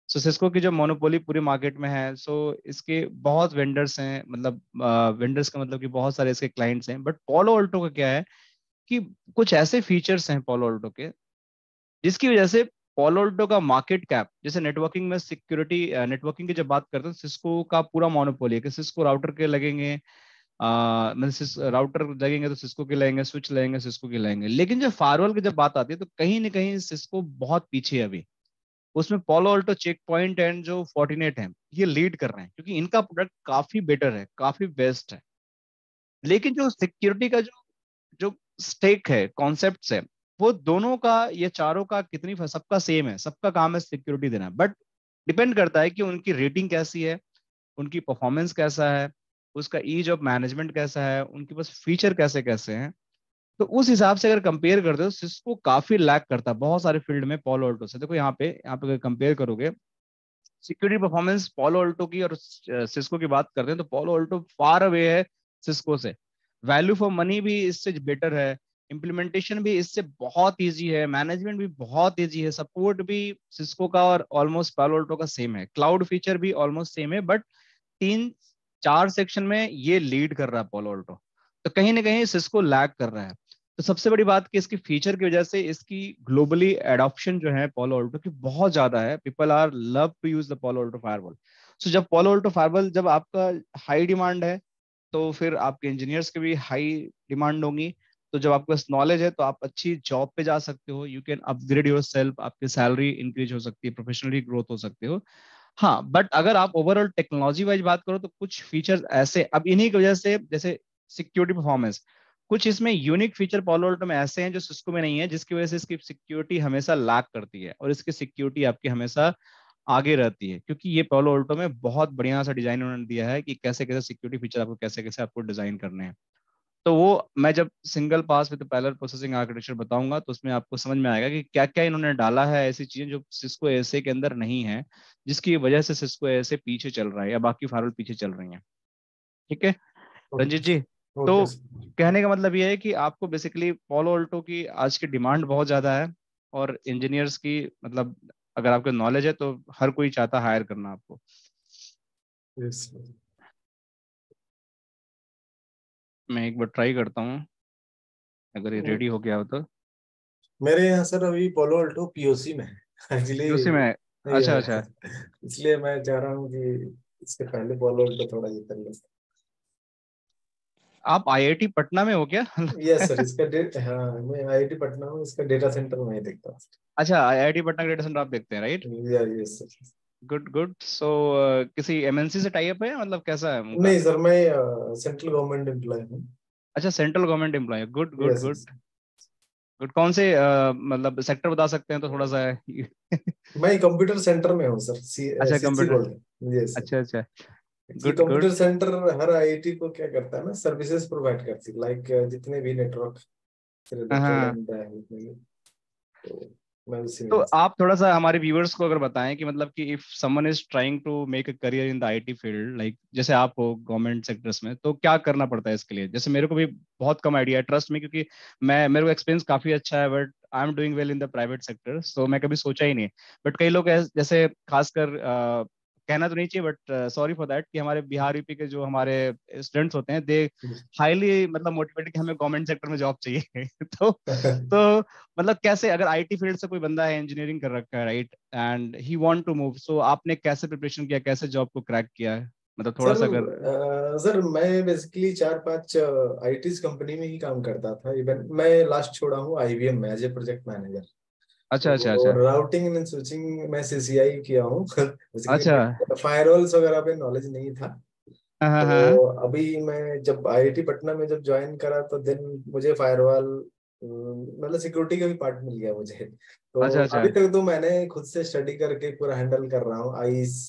सो सिस्को की जो मोनोपोली पूरी मार्केट में है, सो इसके बहुत वेंडर्स हैं, मतलब वेंडर्स का मतलब कि बहुत सारे इसके क्लाइंट्स हैं। बट पोलो ऑल्टो का क्या है कि कुछ ऐसे फीचर्स हैं पोलो ऑल्टो के, जिसकी वजह से पोलो ऑल्टो का मार्केट कैप, जैसे नेटवर्किंग में सिक्योरिटी, नेटवर्किंग की जब बात करते हैं, सिस्को का पूरा मोनोपोली है कि सिस्को राउटर के लगेंगे, मतलब राउटर लगेंगे तो सिस्को के लगेंगे, स्विच लगेंगे सिस्को के लगेंगे। लेकिन जब फायरवॉल की जब बात आती है तो कहीं ना कहीं सिस्को बहुत पीछे है अभी। उसमें पोलो ऑल्टो, चेक पॉइंट एंड जो फोर्टिनेट है, ये लीड कर रहे हैं, क्योंकि इनका प्रोडक्ट काफी बेटर है, काफी बेस्ट है। लेकिन जो सिक्योरिटी का जो जो स्टेक है, कॉन्सेप्ट है, वो दोनों का, ये चारों का कितनी, सबका सेम है, सबका काम है सिक्योरिटी देना। बट डिपेंड करता है कि उनकी रेटिंग कैसी है, उनकी परफॉर्मेंस कैसा है, उसका ईज ऑफ मैनेजमेंट कैसा है, उनके पास फीचर कैसे कैसे हैं। तो उस हिसाब से अगर कंपेयर करते हो, सिस्को काफी लैक करता है बहुत सारे फील्ड में पोलो ऑल्टो से। देखो यहाँ पे अगर कंपेयर करोगे सिक्योरिटी परफॉर्मेंस पोलो ऑल्टो की और सिस्को की बात करते हैं, तो पोलो ऑल्टो फार अवे है सिस्को से। वैल्यू फॉर मनी भी इससे बेटर है, इम्प्लीमेंटेशन भी इससे बहुत इजी है, मैनेजमेंट भी बहुत इजी है, सपोर्ट भी सिस्को का और ऑलमोस्ट पालो अल्टो का सेम है, क्लाउड फीचर भी ऑलमोस्ट सेम है। बट 3 4 सेक्शन में ये लीड कर रहा है पोलो अल्टो, तो कहीं ना कहीं सिस्को लैग कर रहा है। तो सबसे बड़ी बात कि इसकी फीचर की वजह से इसकी ग्लोबली एडॉप्शन जो है पोलो अल्टो की बहुत ज्यादा है, people are love to use the Palo Alto firewall. So जब पोलो अल्टो फायरवॉल, जब आपका हाई डिमांड है, तो फिर आपके इंजीनियर्स की भी हाई डिमांड होंगी। तो जब आपके पास नॉलेज है तो आप अच्छी जॉब पे जा सकते हो, you can upgrade your self, आपकी सैलरी इंक्रीज हो सकती है, प्रोफेशनली ग्रोथ हो सकते हो। हाँ, बट अगर आप ओवरऑल टेक्नोलॉजी वाइज बात करो तो कुछ फीचर्स ऐसे अब इन्हीं की वजह से, जैसे सिक्योरिटी परफॉर्मेंस, कुछ इसमें यूनिक फीचर पोलो अल्टो में ऐसे हैं जो सिस्को में नहीं है, जिसकी वजह से इसकी सिक्योरिटी हमेशा लैक करती है और इसकी सिक्योरिटी आपकी हमेशा आगे रहती है, क्योंकि ये पोलो अल्टो में बहुत बढ़िया सा डिजाइन उन्होंने दिया है कि कैसे कैसे सिक्योरिटी फीचर आपको कैसे कैसे आपको डिजाइन करने हैं। तो वो मैं जब single pass with parallel processing architecture बताऊंगा तो उसमें आपको समझ में आएगा कि क्या क्या इन्होंने डाला है, ऐसी चीजें जो सिस्को एएसए के अंदर नहीं है, जिसकी वजह से सिस्को एएसए पीछे चल रहा है या बाकी फायरवॉल पीछे चल रही हैं। ठीक है रंजीत जी। ओके तो सर। कहने का मतलब ये है कि आपको बेसिकली पोलो ऑल्टो की आज की डिमांड बहुत ज्यादा है, और इंजीनियर्स की, मतलब अगर आपको नॉलेज है तो हर कोई चाहता हायर करना आपको। Yes sir. मैं एक बार ट्राई करता हूँ, अगर ये रेडी हो गया हो तो। मेरे यहाँ सर अभी पोलो अल्टो पीओसी में है एक्चुअली। यूसी में? अच्छा अच्छा। इसलिए मैं चाह रहा हूँ कि इसके पहले पोलो अल्टो थोड़ा ये कर ले। आप आईआईटी पटना में हो क्या? यस सर, इसका डेट, हाँ मैं आईआईटी पटना में इसका डेटा सेंटर में ही देखता हूँ। अच्छा, आईआईटी पटना ग्रेटर सेंटर आप देखते हैं, right. Yes sir. Good good. So किसी एमएनसी से टाई अप है, मतलब कैसा है उनका? नहीं सर, मैं सेंट्रल गवर्नमेंट एम्प्लॉय हूँ। अच्छा, central government employ. Good good yes good yes. Good. कौन से मतलब सेक्टर बता सकते हैं तो थोड़ा सा मैं कंप्यूटर सेंटर में हूँ सर, अच्छा, सीसी कंप्यूटर। बोलते हैं। Yes sir. अच्छा अच्छा। Actually good good. Computer centre हर आईआईटी को क्या करता है ना, सर्विसेज प्रोवाइड करती है, लाइक जितने भी नेटवर्क से रिलेटेड हाँ, एंड जितने भी, तो मैं उसी तो में। आप थोड़ा सा हमारे व्यूअर्स को अगर बताएं कि मतलब कि if someone is trying to make a career in the IT field, like जैसे आप हो गवर्नमेंट सेक्टर्स में, तो क्या करना पड़ता है इसके लिए? जैसे मेरे को भी बहुत कम आइडिया है, ट्रस्ट में, क्योंकि मैं मेरे को एक्सपीरियंस काफी अच्छा है, but I am doing well in the private sector, so मैं कभी सोचा ही नहीं। बट कई लोग जैसे खासकर कहना तो नहीं चाहिए, बट सॉरी फॉर दैट, कि हमारे बिहार यूपी के जो हमारे स्टूडेंट्स होते हैं, दे हाईली मतलब मोटिवेटेड कि हमें गवर्नमेंट सेक्टर में जॉब चाहिए तो मतलब कैसे, अगर आईटी फील्ड से कोई बंदा है, इंजीनियरिंग कर रखा है, right, and he want to move, so आपने कैसे प्रिपरेशन किया, कैसे जॉब को क्रैक किया है, मतलब थोड़ा सर सा अगर। सर मैं बेसिकली 4-5 आईटीज कंपनी में ही काम करता था। इवन मैं लास्ट छोड़ा हूँ आईबीएम में एज ए प्रोजेक्ट मैनेजर। अच्छा अच्छा तो अच्छा। राउटिंग एंड स्विचिंग में सीसीआई किया हूँ अच्छा। बेसिकली। फायरवॉल्स वगैरह पे नॉलेज नहीं था। हाँ हाँ हाँ। तो अभी मैं जब आईआईटी पटना में जब ज्वाइन करा तो देन मुझे फायरवॉल मतलब सिक्योरिटी का भी पार्ट मिल गया मुझे। तो अच्छा अच्छा। अभी तक तो मैंने खुद से स्टडी करके पूरा हैंडल कर रहा हूँ, आईस,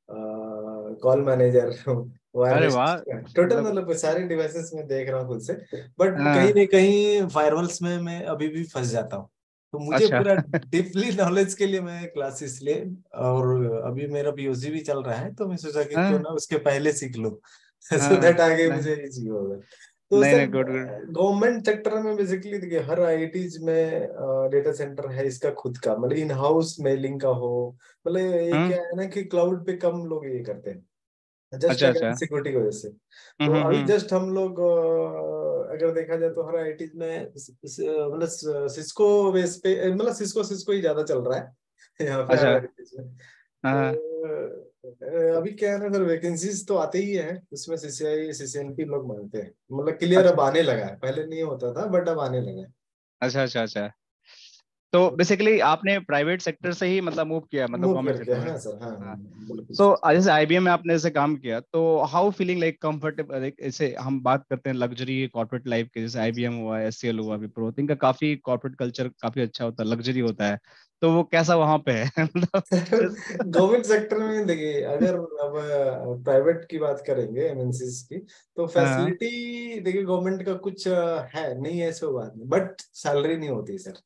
कॉल मैनेजर, अरे वायरलेस, वाह, टोटल मतलब। मतलब सारे डिवाइसेस में देख रहा हूँ खुद से। बट कहीं हाँ। ना कहीं फायरवॉल्स में मैं अभी भी फंस जाता हूँ। तो मुझे अच्छा। पूरा डीपली नॉलेज के लिए मैं क्लासेस ले, और अभी मेरा पीओसी भी चल रहा है, तो मैं सोचा कि क्यों हाँ ना उसके पहले सीख लो सो हाँ। दैट आगे नहीं मुझे इजी होगा। तो नहीं सर नहीं, गुड गुड। गवर्नमेंट सेक्टर में बेसिकली देखिए हर आईआईटीज में डेटा सेंटर है इसका खुद का, मतलब इन हाउस मेलिंग का हो, मतलब ये हम्म। क्या है ना कि क्लाउड पे कम लोग ये करते हैं, जस्ट अच्छा अगर अच्छा। सिक्योरिटी की वजह से। तो अभी हम्म। जस्ट हम लोग अगर देखा जाए तो हर आईआईटीज में मतलब सिस्को बेस पे, मतलब सिस्को सिस्को ही ज्यादा चल रहा है यहाँ पे हर अच्छा। आईआईटीज में। हाँ। अभी क्या है ना सर, वैकेंसीज तो आते ही है उसमें, सीसीआई सीसीएनपी लोग मांगते हैं, मतलब क्लियर अच्छा अब आने लगा है, पहले नहीं होता था बट अब आने लगा है। अच्छा अच्छा अच्छा। तो बेसिकली आपने प्राइवेट सेक्टर से ही मतलब मूव किया, मतलब मूव गवर्नमेंट करके, सेक्टर में? हाँ सर, हाँ हाँ हाँ। बिल्कुल सो सर। जैसे आईबीएम में आपने ऐसे काम किया, तो how feeling like comfortable, like ऐसे हम बात करते हैं लग्जरी कॉर्पोरेट लाइफ के, जैसे आईबीएम हुआ, एचसीएल हुआ, विप्रो, तो इनका काफी कॉर्पोरेट कल्चर काफी अच्छा होता है, लग्जरी होता है, तो वो कैसा वहां पे है मतलब गवर्नमेंट सेक्टर में देखिए, अगर अब प्राइवेट की बात करेंगे एमएनसीज की, तो हाँ। फैसिलिटी देखिए गवर्नमेंट का कुछ है नहीं, ऐसे बात नहीं, बट सैलरी नहीं होती सर,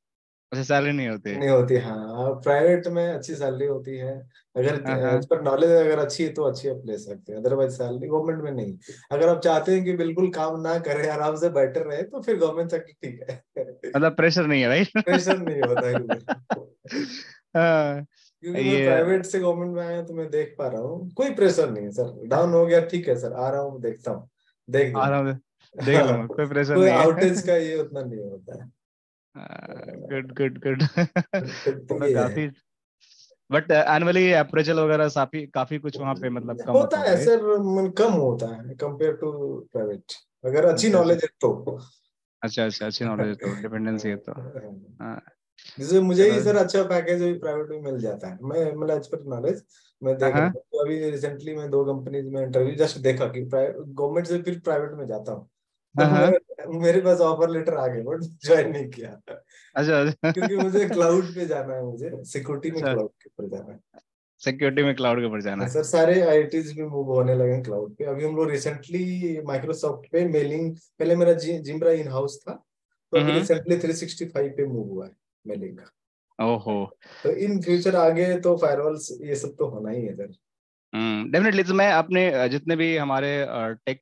अच्छा, सैलरी नहीं होती? नहीं होती। हाँ प्राइवेट में अच्छी सैलरी होती है, अगर हाँ एज हाँ। पर नॉलेज अगर अच्छी है तो अच्छी आप ले सकते हैं, अदरवाइज सैलरी गवर्नमेंट में नहीं। अगर आप चाहते हैं कि बिल्कुल काम ना करें, आराम से बैठे रहे, तो फिर गवर्नमेंट सेक्टर ठीक है मतलब प्रेशर नहीं है, राइट? प्रेशर नहीं होता है इधर। हाँ। क्योंकि मैं ये प्राइवेट से गवर्नमेंट में आया तो मैं देख पा रहा हूँ कोई प्रेशर नहीं है सर, डाउन हो गया ठीक है सर, आ रहा हूँ देखता हूँ, देख आराम से दूंगा देख हाँ, लूंगा, कोई प्रेशर कोई नहीं आउटेज है। का ये उतना नहीं होता है। गुड गुड गुड तो मतलब ये है। काफी। बट एनुअली अप्रेजल वगैरह काफी काफी कुछ वहां पे मतलब कम होता होता है होगा, right? सर, कम होता है कंपेयर टू प्राइवेट, अगर अच्छी अच्छा अच्छा नॉलेज है तो। अच्छा अच्छा। अच्छी नॉलेज है तो, डिपेंडेंसी है तो। हाँ। जैसे मुझे ही चलो। सर अच्छा पैकेज भी प्राइवेट में मिल जाता है, मैं मतलब एज पर नॉलेज मैं देख रहा हाँ हूँ, तो अभी रिसेंटली मैं 2 कंपनीज में इंटरव्यू जस्ट देखा कि गवर्नमेंट से फिर प्राइवेट में जाता हूँ, हाँ तो हाँ। मेरे पास ऑफर लेटर आ गए बट ज्वाइन नहीं किया, अच्छा अच्छा क्योंकि मुझे क्लाउड पे जाना है, मुझे सिक्योरिटी में अच्छा। क्लाउड के ऊपर जाना है। सिक्योरिटी में क्लाउड के ऊपर जाना है। सर सारे आईटीज भी मूव होने लगे हैं क्लाउड पे, अभी हम लोग रिसेंटली माइक्रोसॉफ्ट पे मेलिंग, पहले मेरा जिमरा इन हाउस था, तो अभी हम्म। रिसेंटली 365 पे मूव हुआ है मेलिंग का। ओहो। तो इन फ्यूचर आगे तो फायरवॉल्स ये सब तो होना ही है सर। डेफिनेटली। तो मैं अपने जितने भी हमारे टेक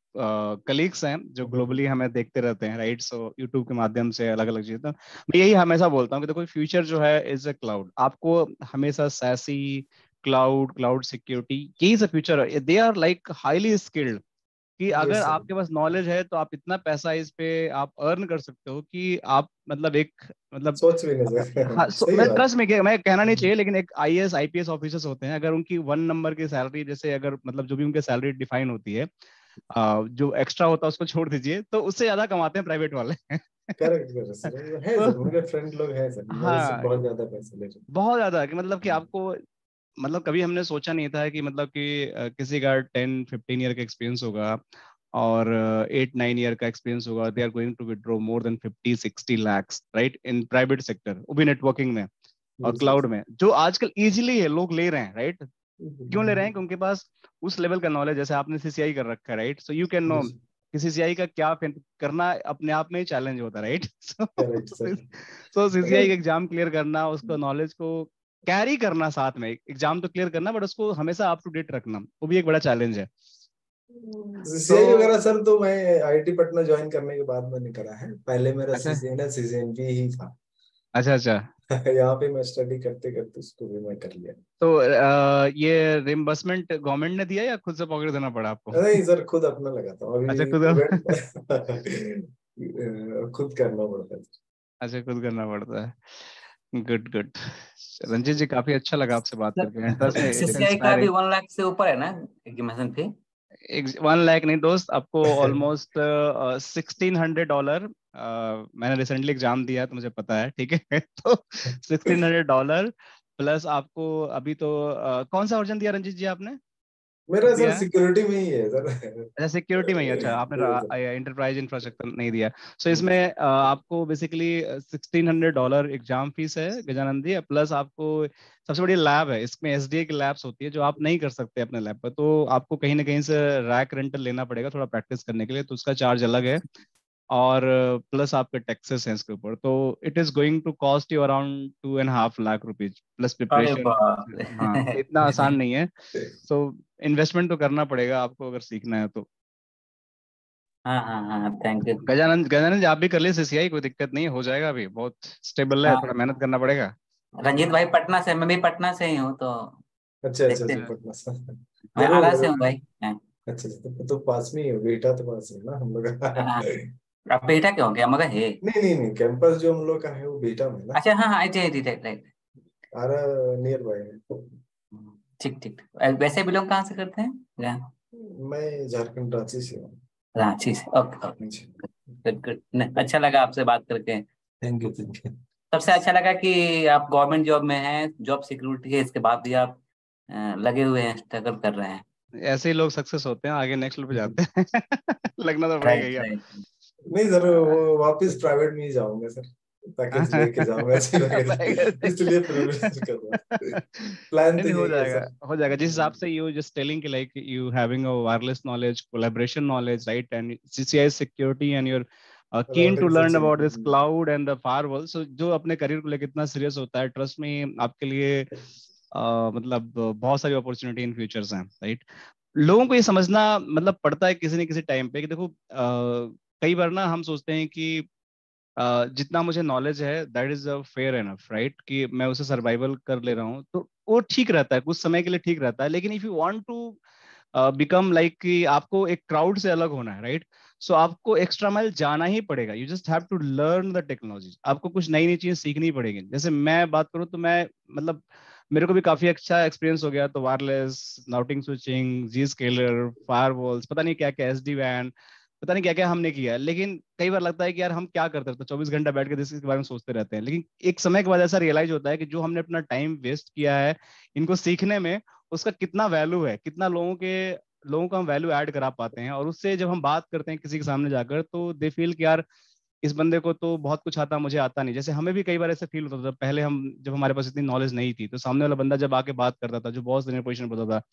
कलीग्स हैं जो ग्लोबली हमें देखते रहते हैं, राइट, सो यूट्यूब के माध्यम से अलग अलग चीजें, तो मैं यही हमेशा बोलता हूँ कि देखो, फ्यूचर जो है इज अ क्लाउड। आपको हमेशा सैसी, क्लाउड, क्लाउड सिक्योरिटी, यही सब फ्यूचर है, they are like highly skilled, कि अगर यस सर। आपके पास नॉलेज है तो आप इतना पैसा इस पे आप अर्न कर सकते हो कि आप मतलब एक मतलब सोच भी नहीं हाँ, सकते सही मैं बात। ट्रस्ट में मैं कहना नहीं चाहिए, लेकिन एक आईएएस आईपीएस ऑफिसर्स होते हैं, अगर उनकी 1 नंबर की सैलरी, जैसे अगर मतलब जो भी उनकी सैलरी डिफाइन होती है, जो एक्स्ट्रा होता है उसको छोड़ दीजिए, तो उससे ज्यादा कमाते हैं प्राइवेट वाले करेक्ट करेक्ट सर, है तो सर, मेरे फ्रेंड लोग हैं सर, मेरे से हाँ, बहुत ज्यादा पैसे ले रहे बहुत ज्यादा, कि मतलब कि आपको मतलब कभी हमने सोचा नहीं था कि मतलब कि किसी का 10-15 ईयर का एक्सपीरियंस होगा और 8-9 ईयर का एक्सपीरियंस होगा, they are going to withdraw more than 50-60 lakhs right in private sector, वो भी नेटवर्किंग में और Yes, क्लाउड yes. में, जो आजकल इजीली है, लोग ले रहे हैं राइट। क्यों ले रहे हैं? Mhm. क्योंकि उनके पास उस लेवल का नॉलेज, जैसे आपने सीसीआई कर रखा है right, so you can know Yes, कि सीसीआई का क्या करना अपने आप में ही चैलेंज होता है राइट। correct, sir. सो सीसीआई का लेकिन एग्जाम क्लियर करना, उसको नॉलेज को कैरी करना, साथ में एग्जाम तो क्लियर करना बट उसको हमेशा अप टू डेट रखना, वो भी एक बड़ा चैलेंज है। तो सीसीआई वगैरह सर तो मैं आईआईटी पटना ज्वाइन करने के बाद मैंने करा है। पहले मेरा अच्छा सीसीएन सीसीएनबी ही था। अच्छा अच्छा। यहाँ पे मैं स्टडी करते करते उसको भी मैं कर लिया। तो ये रिम्बर्समेंट गवर्नमेंट ने दिया या खुद से पॉकेट देना पड़ा आपको? नहीं सर, खुद अपना लगाता हूँ अच्छा अभी खुद। खुद करना पड़ता है। अच्छा खुद करना पड़ता है। Good good. रंजीत जी, काफी अच्छा लगा आपसे बात करके, इंटरेस्टिंग, इट्स सीसीआई का भी इंस्पायरिंग। 1 लाख से ऊपर है ना एग्जामिनेशन फी? 1 लाख नहीं दोस्त, आपको ऑलमोस्ट $1,600। मैंने रिसेंटली एग्जाम दिया है तो मुझे पता है, ठीक है। तो $1,600 प्लस आपको अभी तो कौन सा वर्जन दिया रंजीत जी आपने, मेरा कब सर दिया है? सिक्योरिटी में ही है सर। अच्छा सिक्योरिटी में ही, अच्छा आपने ये सर। इंटरप्राइज इंफ्रास्ट्रक्चर नहीं दिया। सो इसमें आपको बेसिकली $1,600 एग्जाम फीस है गजानंदी, प्लस आपको सबसे बड़ी लैब है इसमें, एसडीए की लैब्स होती है जो आप नहीं कर सकते अपने लैब पर, तो आपको कहीं ना कहीं से रैक रेंटल लेना पड़ेगा थोड़ा प्रैक्टिस करने के लिए, तो उसका चार्ज अलग है। और प्लस आपके टैक्सेस हैं इसके ऊपर, तो it is going to cost you around ₹2.5 lakh plus अरे प्रिपरेशन। बाप हाँ तो रे। इतना आसान नहीं है। सो इन्वेस्टमेंट तो करना पड़ेगा आपको अगर सीखना है तो। हाँ हाँ हाँ, थैंक यू। गजानंद, गजानंद जी आप भी कर लिए सीसीआई, कोई दिक्कत नहीं है, हो जाएगा, अभी बहुत स्टेबल है, थोड़ा हाँ, मेहनत करना पड़ेगा। रंजीत भाई पटना से, मैं भी पटना से ही हूँ, तो अच्छा अच्छा देखते अच्छा, हैं। अच्छा पटना से मैं आरा से जरूर। हूँ भाई। हाँ अच्छा अच्छा, तो पास में ही है, बेटा तो पास में है ना हम लोग का। हाँ। आप बेटा क्या हो गया मगर है? नहीं नहीं नहीं, कैंपस जो हम लोग का है वो बेटा में ना। अच्छा हाँ हाँ, right right right. Ara nearby है। ठीक ठीक। वैसे बिलोंग कहाँ से करते हैं? हाँ, मैं झारखंड रांची से हूँ। रांची से, ओके ओके। अच्छा। गुड गुड, अच्छा लगा आपसे बात करके। Thank you thank you. सबसे अच्छा लगा कि आप गवर्नमेंट जॉब में हैं, जॉब सिक्योरिटी है, इसके बाद भी आप लगे हुए हैं, स्ट्रगल कर रहे हैं। ऐसे ही लोग सक्सेस होते हैं, आगे नेक्स्ट लेवल पे जाते हैं। लगना तो पड़ेगा राइट यार। राइट। नहीं सर, वो वापस प्राइवेट में ही जाऊंगा सर। पैकेज लेके जाऊंगा, अच्छी पैकेज, इसलिए प्रिविलेज कर रहा हूँ। प्लान नहीं तो नहीं, हो यही है जाएगा, सर। हो जाएगा जिस हिसाब से यू जस्ट टेलिंग कि like you having a wireless knowledge, collaboration knowledge right, and CCI security, and your keen to routing learn switching. About this cloud and the firewall, so जो अपने करियर को लेकर इतना सीरियस होता है, trust में आपके लिए मतलब बहुत सारी अपॉर्चुनिटी इन फ्यूचर्स हैं राइट। लोगों को ये समझना मतलब पड़ता है किसी न किसी टाइम पे कि देखो कई बार ना हम सोचते हैं कि जितना मुझे नॉलेज है that is fair enough right, कि मैं उसे सर्वाइवल कर ले रहा हूँ, तो वो ठीक रहता है, कुछ समय के लिए ठीक रहता है, लेकिन if you want to become like कि आपको एक क्राउड से अलग होना है राइट, सो आपको एक्स्ट्रा माइल जाना ही पड़ेगा, you just have to learn the technology, आपको कुछ नई नई चीजें सीखनी पड़ेगी। जैसे मैं बात करूँ तो मैं मतलब मेरे को भी काफी अच्छा एक्सपीरियंस हो गया, तो वायरलेस राउटिंग स्विचिंग, जी स्केलर, फायरवॉल्स, पता नहीं क्या क्या, एसडी वैन, पता नहीं क्या क्या हमने किया है, लेकिन कई बार लगता है कि यार हम क्या करते रहते हैं, 24 घंटा बैठ के इसके बारे में सोचते रहते हैं, लेकिन एक समय के बाद ऐसा रियलाइज होता है कि जो हमने अपना टाइम वेस्ट किया है इनको सीखने में, उसका कितना वैल्यू है, कितना लोगों को हम वैल्यू ऐड करा पाते हैं, और उससे जब हम बात करते हैं किसी के सामने जाकर तो दे फील कि यार इस बंदे को तो बहुत कुछ आता, मुझे आता नहीं। जैसे हमें भी कई बार ऐसा फील होता था पहले, हम जब हमारे पास इतनी नॉलेज नहीं थी, तो सामने वाला बंदा जब आके बात करता था, जो बॉस सीनियर पोजीशन पर होता था,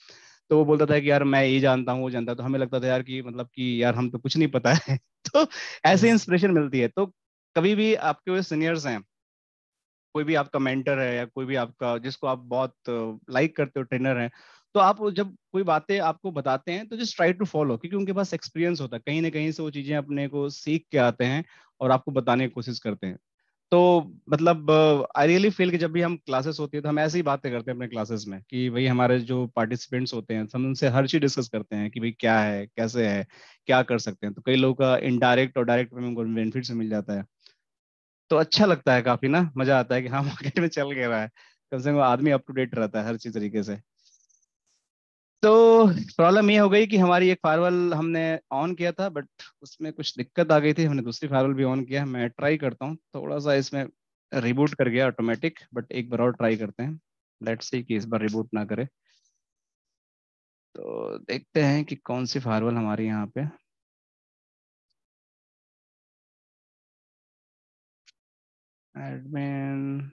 तो वो बोलता था कि यार मैं ये जानता हूँ वो जानता हूँ, तो हमें लगता था यार कि मतलब कि यार हम तो कुछ नहीं पता है। तो ऐसे इंस्पिरेशन मिलती है। तो कभी भी आपके सीनियर्स हैं, कोई भी आपका मेंटर है या कोई भी आपका जिसको आप बहुत लाइक करते हो, ट्रेनर है, तो आप जब कोई बातें आपको बताते हैं तो जस्ट ट्राई टू फॉलो, क्योंकि उनके पास एक्सपीरियंस होता है, कहीं ना कहीं से वो चीजें अपने को सीख के आते हैं और आपको बताने की कोशिश करते हैं। तो मतलब आई रियली फील कि जब भी हम क्लासेस होती है तो हम ऐसी ही बातें करते हैं अपने क्लासेस में, कि भाई हमारे जो पार्टिसिपेंट्स होते हैं हम उनसे हर चीज डिस्कस करते हैं कि भाई क्या है, कैसे है, क्या कर सकते हैं, तो कई लोगों का इनडायरेक्ट और डायरेक्ट में उनको बेनिफिट से मिल जाता है। तो अच्छा लगता है, काफी ना मजा आता है कि हाँ मार्केट में चल गया है, कम से कम आदमी अप टू डेट रहता है हर चीज तरीके से। तो प्रॉब्लम ये हो गई कि हमारी एक फायरवॉल हमने ऑन किया था, बट उसमें कुछ दिक्कत आ गई थी, हमने दूसरी फायरवॉल भी ऑन किया, मैं ट्राई करता हूँ थोड़ा सा इसमें रिबूट कर गया ऑटोमेटिक, बट एक बार और ट्राई करते हैं। लेट्स सी कि इस बार रिबूट ना करे। तो देखते हैं कि कौन सी फायरवॉल हमारी यहाँ पे। एडमिन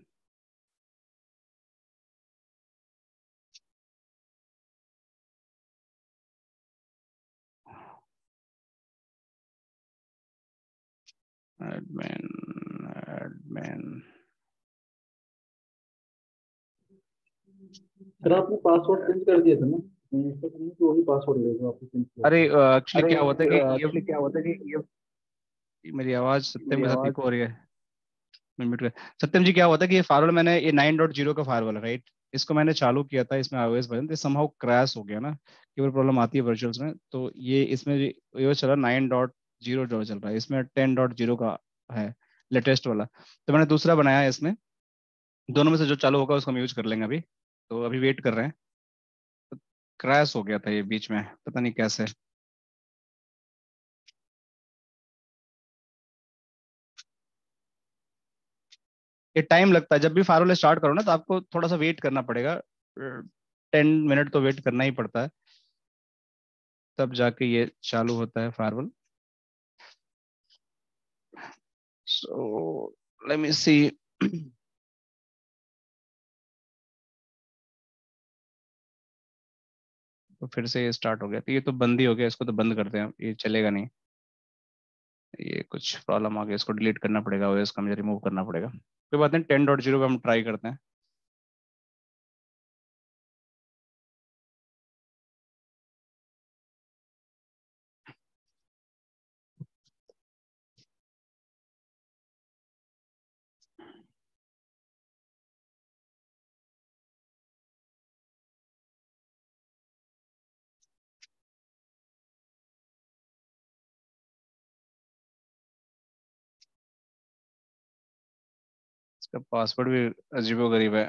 एडमिन एडमिन सर आपने पासवर्ड चेंज कर दिया था ना, मैं ऐसा नहीं कि वही पासवर्ड ले लो आपने चेंज किया। अरे एक्चुअली अरे क्या होता है कि ये एक्चुअली क्या होता है कि मेरी आवाज सत्यम मेरी के साथ आवाज इको हो रही है। मिनट का सत्यम जी, क्या होता है कि ये फायरवॉल मैंने ये 9.0 का फायरवॉल है राइट। इसको मैंने चालू किया था इसमें iOS वर्जन, तो समहाउ क्रैश हो गया ना, केवल प्रॉब्लम आती है वर्चुअल्स में। तो ये इसमें ये चला 9.0 जो चल रहा है, इसमें 10.0 का है लेटेस्ट वाला। तो मैंने दूसरा बनाया है इसमें, दोनों में से जो चालू होगा उसको हम यूज कर लेंगे अभी। तो अभी वेट कर रहे हैं। तो क्रैश हो गया था ये बीच में, पता नहीं कैसे। ये टाइम लगता है, जब भी फायरवॉल स्टार्ट करो ना तो आपको थोड़ा सा वेट करना पड़ेगा। 10 मिनट तो वेट करना ही पड़ता है, तब जाके ये चालू होता है फायरवॉल। सो लेट मी सी। तो फिर से ये स्टार्ट हो गया, तो ये तो बंद ही हो गया, इसको तो बंद करते हैं, ये चलेगा नहीं। ये कुछ प्रॉब्लम आ गया, इसको डिलीट करना पड़ेगा, ओएस का मुझे रिमूव करना पड़ेगा। कोई बात नहीं, 10.0 पे हम ट्राई करते हैं। इसका पासवर्ड भी अजीबोगरीब है।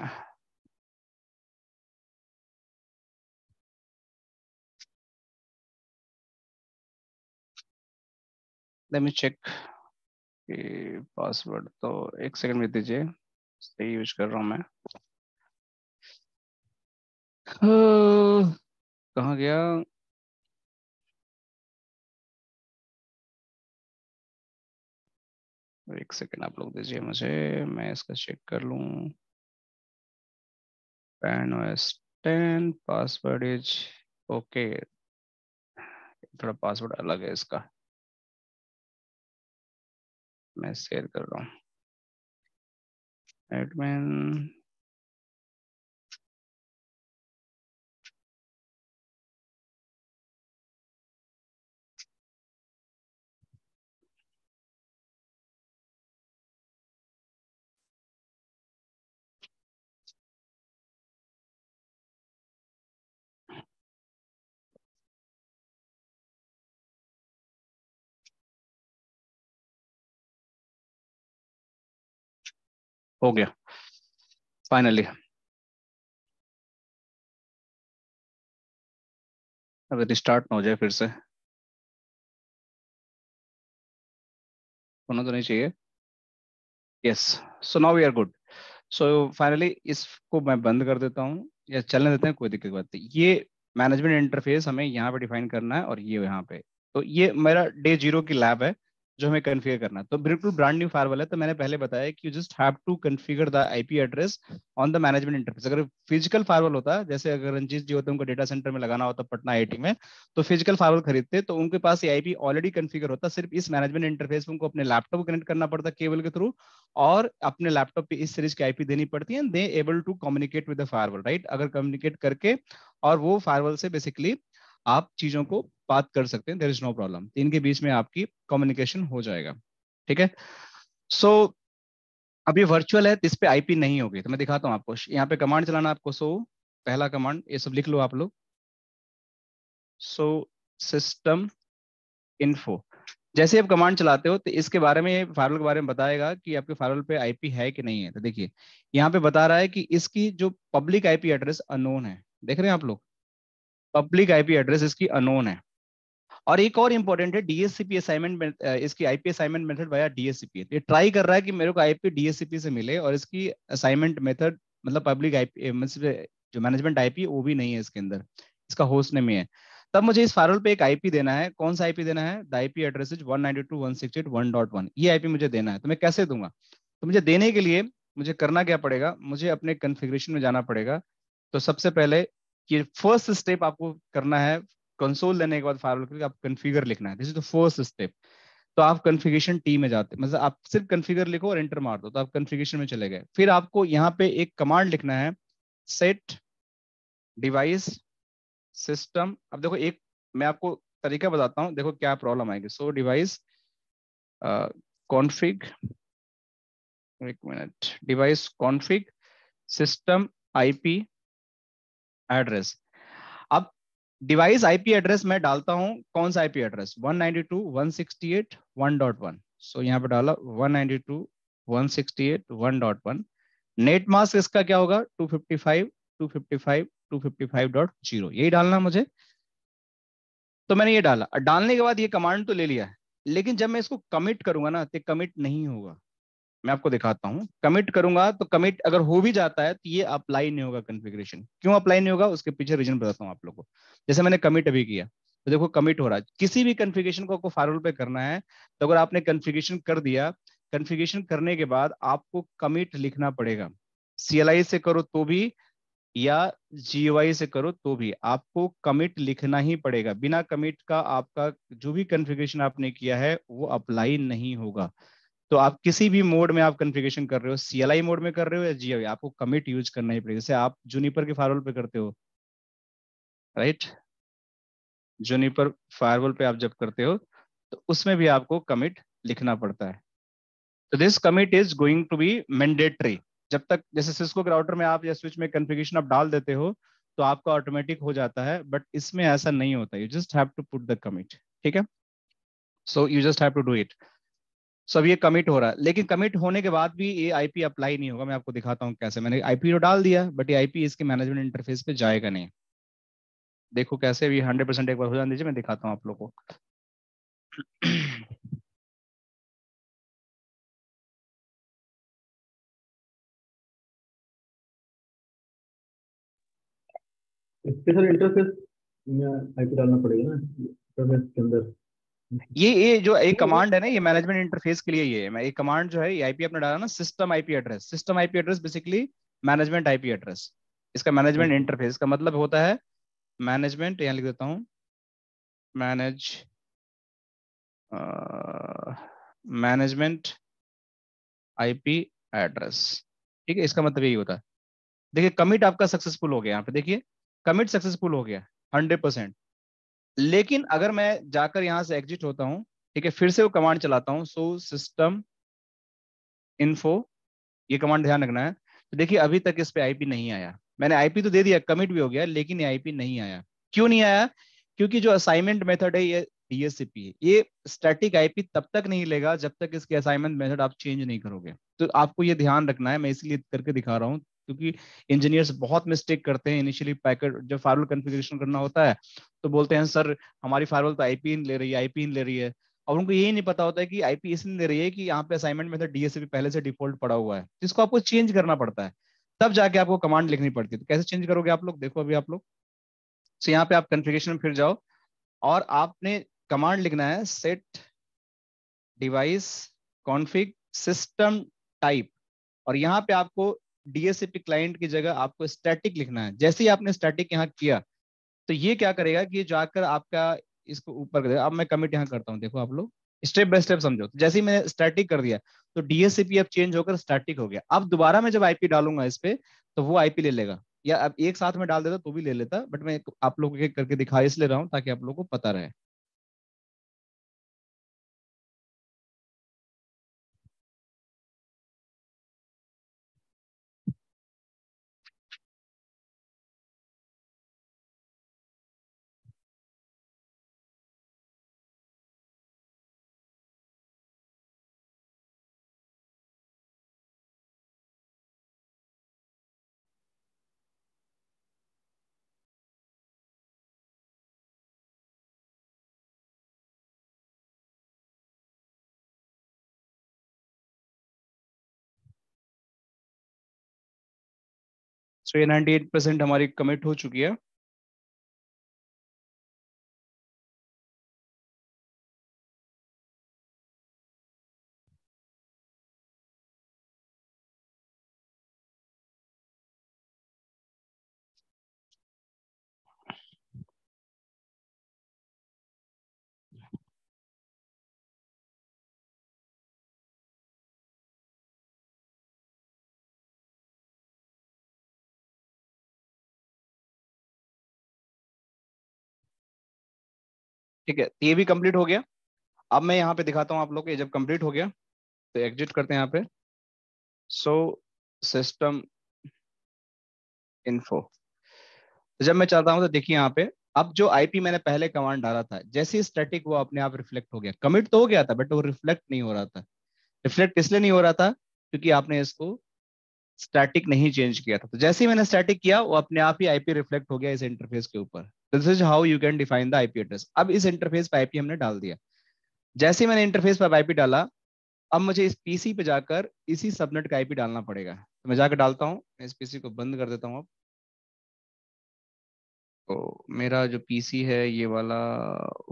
लेट मी चेक कि पासवर्ड तो, एक सेकंड में दीजिए, सही यूज कर रहा हूँ मैं। कहाँ गया? एक सेकंड आप लोग दीजिए मुझे, मैं इसका चेक कर लूँ। PAN OS 10 password is okay. थोड़ा पासवर्ड अलग है इसका, मैं शेयर कर रहा हूँ। एडमिन हो गया फाइनली। अगर रिस्टार्ट ना हो जाए फिर से, होना तो नहीं चाहिए। Yes, so now we are good. So finally इसको मैं बंद कर देता हूँ, या चलने देते हैं, कोई दिक्कत की बात नहीं। ये मैनेजमेंट इंटरफेस हमें यहाँ पे डिफाइन करना है, और ये यहाँ पे। तो ये मेरा डे 0 की लैब है जो हमें कन्फिगर करना है। तो बिल्कुल ब्रांड न्यू फायरवॉल है, तो मैंने पहले बताया कि you just have to configure the IP address on the management interface. अगर फिजिकल फायरवॉल होता, जैसे अगर रंजीत जी होते, उनको डेटा सेंटर में लगाना होता पटना आईआईटी में, तो फिजिकल फायरवॉल खरीदते, तो उनके पास ये आईपी ऑलरेडी कन्फिगर होता। सिर्फ इस मैनेजमेंट इंटरफेस में उनको अपने लैपटॉप को कनेक्ट करना पड़ता केबल के थ्रू, और अपने लैपटॉप पे इस सीरीज की आईपी देनी पड़ती है, they able to communicate with the firewall right. अगर कम्युनिकेट करके, और वो फायरवॉल से बेसिकली आप चीजों को बात कर सकते हैं, देयर इज नो प्रॉब्लम, इनके बीच में आपकी कम्युनिकेशन हो जाएगा। ठीक है। सो अब ये वर्चुअल है, तो इस पे आईपी नहीं होगी, तो मैं दिखाता हूँ आपको। यहाँ पे कमांड चलाना आपको। सो पहला कमांड, ये सब लिख लो आप लोग। सो सिस्टम इन्फो, जैसे आप कमांड चलाते हो तो इसके बारे में, फायरवॉल के बारे में बताएगा कि आपके फायरवॉल पे आईपी है कि नहीं है। तो देखिए यहाँ पे बता रहा है कि इसकी जो पब्लिक आईपी एड्रेस अननोन है, देख रहे हैं आप लोग, पब्लिक आईपी एड्रेस इसकी अननोन है। और एक और इंपॉर्टेंट है डीएससीपी असाइनमेंट, इसकी IP assignment method via DSCP. ये ट्राई कर रहा है कि मेरे को आईपी डीएससीपी से मिले, और इसकी असाइनमेंट मेथड मतलब पब्लिक आईपी, मतलब जो मैनेजमेंट आईपी वो भी नहीं है इसके अंदर, इसका होस्ट नेम ही है। तब मुझे इस फायरवॉल पे एक आईपी देना है। कौन सा आईपी देना है? The IP address is 192.168.1.1। ये आईपी मुझे देना है। तो मैं कैसे दूंगा? तो मुझे देने के लिए मुझे करना क्या पड़ेगा? मुझे अपने कॉन्फ़िगरेशन में जाना पड़ेगा। तो सबसे पहले ये फर्स्ट स्टेप आपको करना है, कंसोल लेने के बाद फायरवॉल के लिए आप कॉन्फ़िगर लिखना है। This is the first step. तो आप कॉन्फ़िगरेशन टी में जाते, मतलब आप सिर्फ कॉन्फ़िगर लिखो और एंटर मार दो तो आप कॉन्फ़िगरेशन में चले गए। फिर आपको यहाँ पे एक कमांड लिखना है, सेट डिवाइस सिस्टम। अब देखो एक मैं आपको तरीका बताता हूँ, देखो क्या प्रॉब्लम आएगी। सो डिवाइस कॉन्फ़िग, एक minute, device config system IP address. अब डिवाइस आईपी एड्रेस मैं डालता हूं, कौन सा आईपी एड्रेस? 192.168.1.1। सो यहाँ पे डाला 192.168.1.1। नेट मास्क इसका क्या होगा? 255 255 255.0, यही डालना मुझे। तो मैंने ये डाला। डालने के बाद ये कमांड तो ले लिया है, लेकिन जब मैं इसको कमिट करूंगा ना तो कमिट नहीं होगा। मैं आपको दिखाता हूं, कमिट करूंगा तो कमिट अगर हो भी जाता है तो ये अप्लाई नहीं होगा कॉन्फ़िगरेशन। क्यों अप्लाई नहीं होगा? उसके पीछे रीजन बताता हूं आप लोगों को। जैसे मैंने कमिट अभी किया तो देखो कमिट हो रहा है। किसी भी कॉन्फ़िगरेशन को आपको फायरवॉल पे करना है तो अगर आपने कॉन्फ़िगरेशन कर दिया, कॉन्फ़िगरेशन करने के बाद आपको कमिट लिखना पड़ेगा। CLI से करो तो भी या GUI से करो तो भी आपको कमिट लिखना ही पड़ेगा। बिना कमिट का आपका जो भी कॉन्फ़िगरेशन आपने किया है वो अप्लाई नहीं होगा। तो आप किसी भी मोड में आप कॉन्फ़िगरेशन कर रहे हो, CLI मोड में कर रहे हो या GUI, आपको कमिट यूज करना ही पड़ेगा। जैसे आप जूनिपर के फायरवॉल पे करते हो, राइट? जूनिपर फायरवॉल पे आप जब करते हो तो उसमें भी आपको कमिट लिखना पड़ता है। तो this commit is going to be mandatory. जब तक जैसे सिस्को के राउटर में आप या स्विच में कॉन्फ़िगरेशन आप डाल देते हो तो आपका ऑटोमेटिक हो जाता है, बट इसमें ऐसा नहीं होता। You just have to put the commit, ठीक है? So you just have to do it. सब ये कमिट हो रहा है, लेकिन कमिट होने के बाद भी ये आईपी अप्लाई नहीं होगा। मैं आपको दिखाता हूँ कैसे। मैंने आईपी तो डाल दिया बट ये आईपी इसके मैनेजमेंट इंटरफेस पे जाएगा नहीं। देखो कैसे भी 100% एक बार हो जाने दीजिए, मैं दिखाता हूँ आप लोगों को। स्पेशल इंटरफेस में आईपी डालना पड़ेगा ना इंटरफेस के अंदर। ये जो एक कमांड है ना, ये मैनेजमेंट इंटरफेस के लिए। ये मैं एक कमांड जो है, ये आईपी आपने डाला ना, system IP address. System IP address basically management IP address. इसका मैनेजमेंट इंटरफेस का मतलब होता है मैनेजमेंट, यहाँ लिख देता हूँ, मैनेज मैनेजमेंट आईपी एड्रेस। ठीक है, इसका मतलब यही होता है। देखिए कमिट आपका सक्सेसफुल हो गया, यहाँ पे देखिए कमिट सक्सेसफुल हो गया 100%। लेकिन अगर मैं जाकर यहाँ से एग्जिट होता हूँ, ठीक है, फिर से वो कमांड चलाता हूँ, सो सिस्टम इन्फो, ये कमांड ध्यान रखना है। तो देखिए अभी तक इस पे आईपी नहीं आया। मैंने आईपी तो दे दिया, कमिट भी हो गया, लेकिन ये आईपी नहीं आया। क्यों नहीं आया? क्योंकि जो असाइनमेंट मेथड है ये DSCP है। ये स्टैटिक आईपी तब तक नहीं लेगा जब तक इसके असाइनमेंट मेथड आप चेंज नहीं करोगे। तो आपको ये ध्यान रखना है, मैं इसलिए करके दिखा रहा हूँ क्योंकि इंजीनियर्स बहुत मिस्टेक करते हैं। इनिशियली पैकेट जब फायरवॉल कॉन्फ़िगरेशन करना होता है तो बोलते हैं सर हमारी फायरवॉल तो आईपी ले रही है, आईपी ले रही है। और उनको यही नहीं पता होता है कि आईपी इसलिए ले रही है कि यहाँ पे असाइनमेंट में DSCP पहले से डिफॉल्ट पड़ा हुआ है, जिसको आपको चेंज करना पड़ता है। तब जाके आपको कमांड लिखनी पड़ती है। तो कैसे चेंज करोगे आप लोग? देखो अभी आप लोग से यहाँ पे आप कॉन्फ़िगरेशन में फिर जाओ और आपने कमांड लिखना है, set device config system type. और यहाँ पे आपको DSCP क्लाइंट की जगह आपको स्टैटिक लिखना है। जैसे ही आपने स्टैटिक यहाँ किया तो ये क्या करेगा कि जाकर आपका इसको ऊपर कर देगा। अब मैं कमिट यहाँ करता हूँ, देखो आप लोग स्टेप बाय स्टेप समझो। तो जैसे ही मैंने स्टैटिक कर दिया तो DSCP अब चेंज होकर स्टैटिक हो गया। अब दोबारा मैं जब आईपी डालूंगा इस पे तो वो आईपी ले लेगा, या अब एक साथ में डाल देता तो भी ले लेता, बट मैं आप लोगों के करके दिखा इसलिए रहा हूँ ताकि आप लोगों को पता रहे। सो ये 98% हमारी कमिट हो चुकी है। ठीक है, ये भी कंप्लीट हो गया। अब मैं यहाँ पे दिखाता हूँ आप लोग को, ये जब कंप्लीट हो गया तो एग्जिट करते हैं यहाँ पे। सो सिस्टम इन्फो, तो जब मैं चाहता हूँ तो देखिए यहाँ पे, अब जो आईपी मैंने पहले कमांड डाला था, जैसे ही स्टैटिक वो अपने आप रिफ्लेक्ट हो गया। कमिट तो हो गया था बट वो रिफ्लेक्ट नहीं हो रहा था। रिफ्लेक्ट इसलिए नहीं हो रहा था क्योंकि आपने इसको स्टैटिक नहीं चेंज किया था। तो जैसे ही मैंने स्टैटिक किया, वो अपने आप ही आईपी रिफ्लेक्ट हो गया इस इंटरफेस के ऊपर। This is how you can define the IP address. अब इस इंटरफेस पे आईपी हमने डाल दिया। जैसे ही मैंने इंटरफेस पर आईपी डाला, अब मुझे इस पीसी पे जाकर इसी सबनेट का आईपी डालना पड़ेगा। तो मैं जाकर डालता हूँ, इस पीसी को बंद कर देता हूँ अब। तो मेरा जो पीसी है ये वाला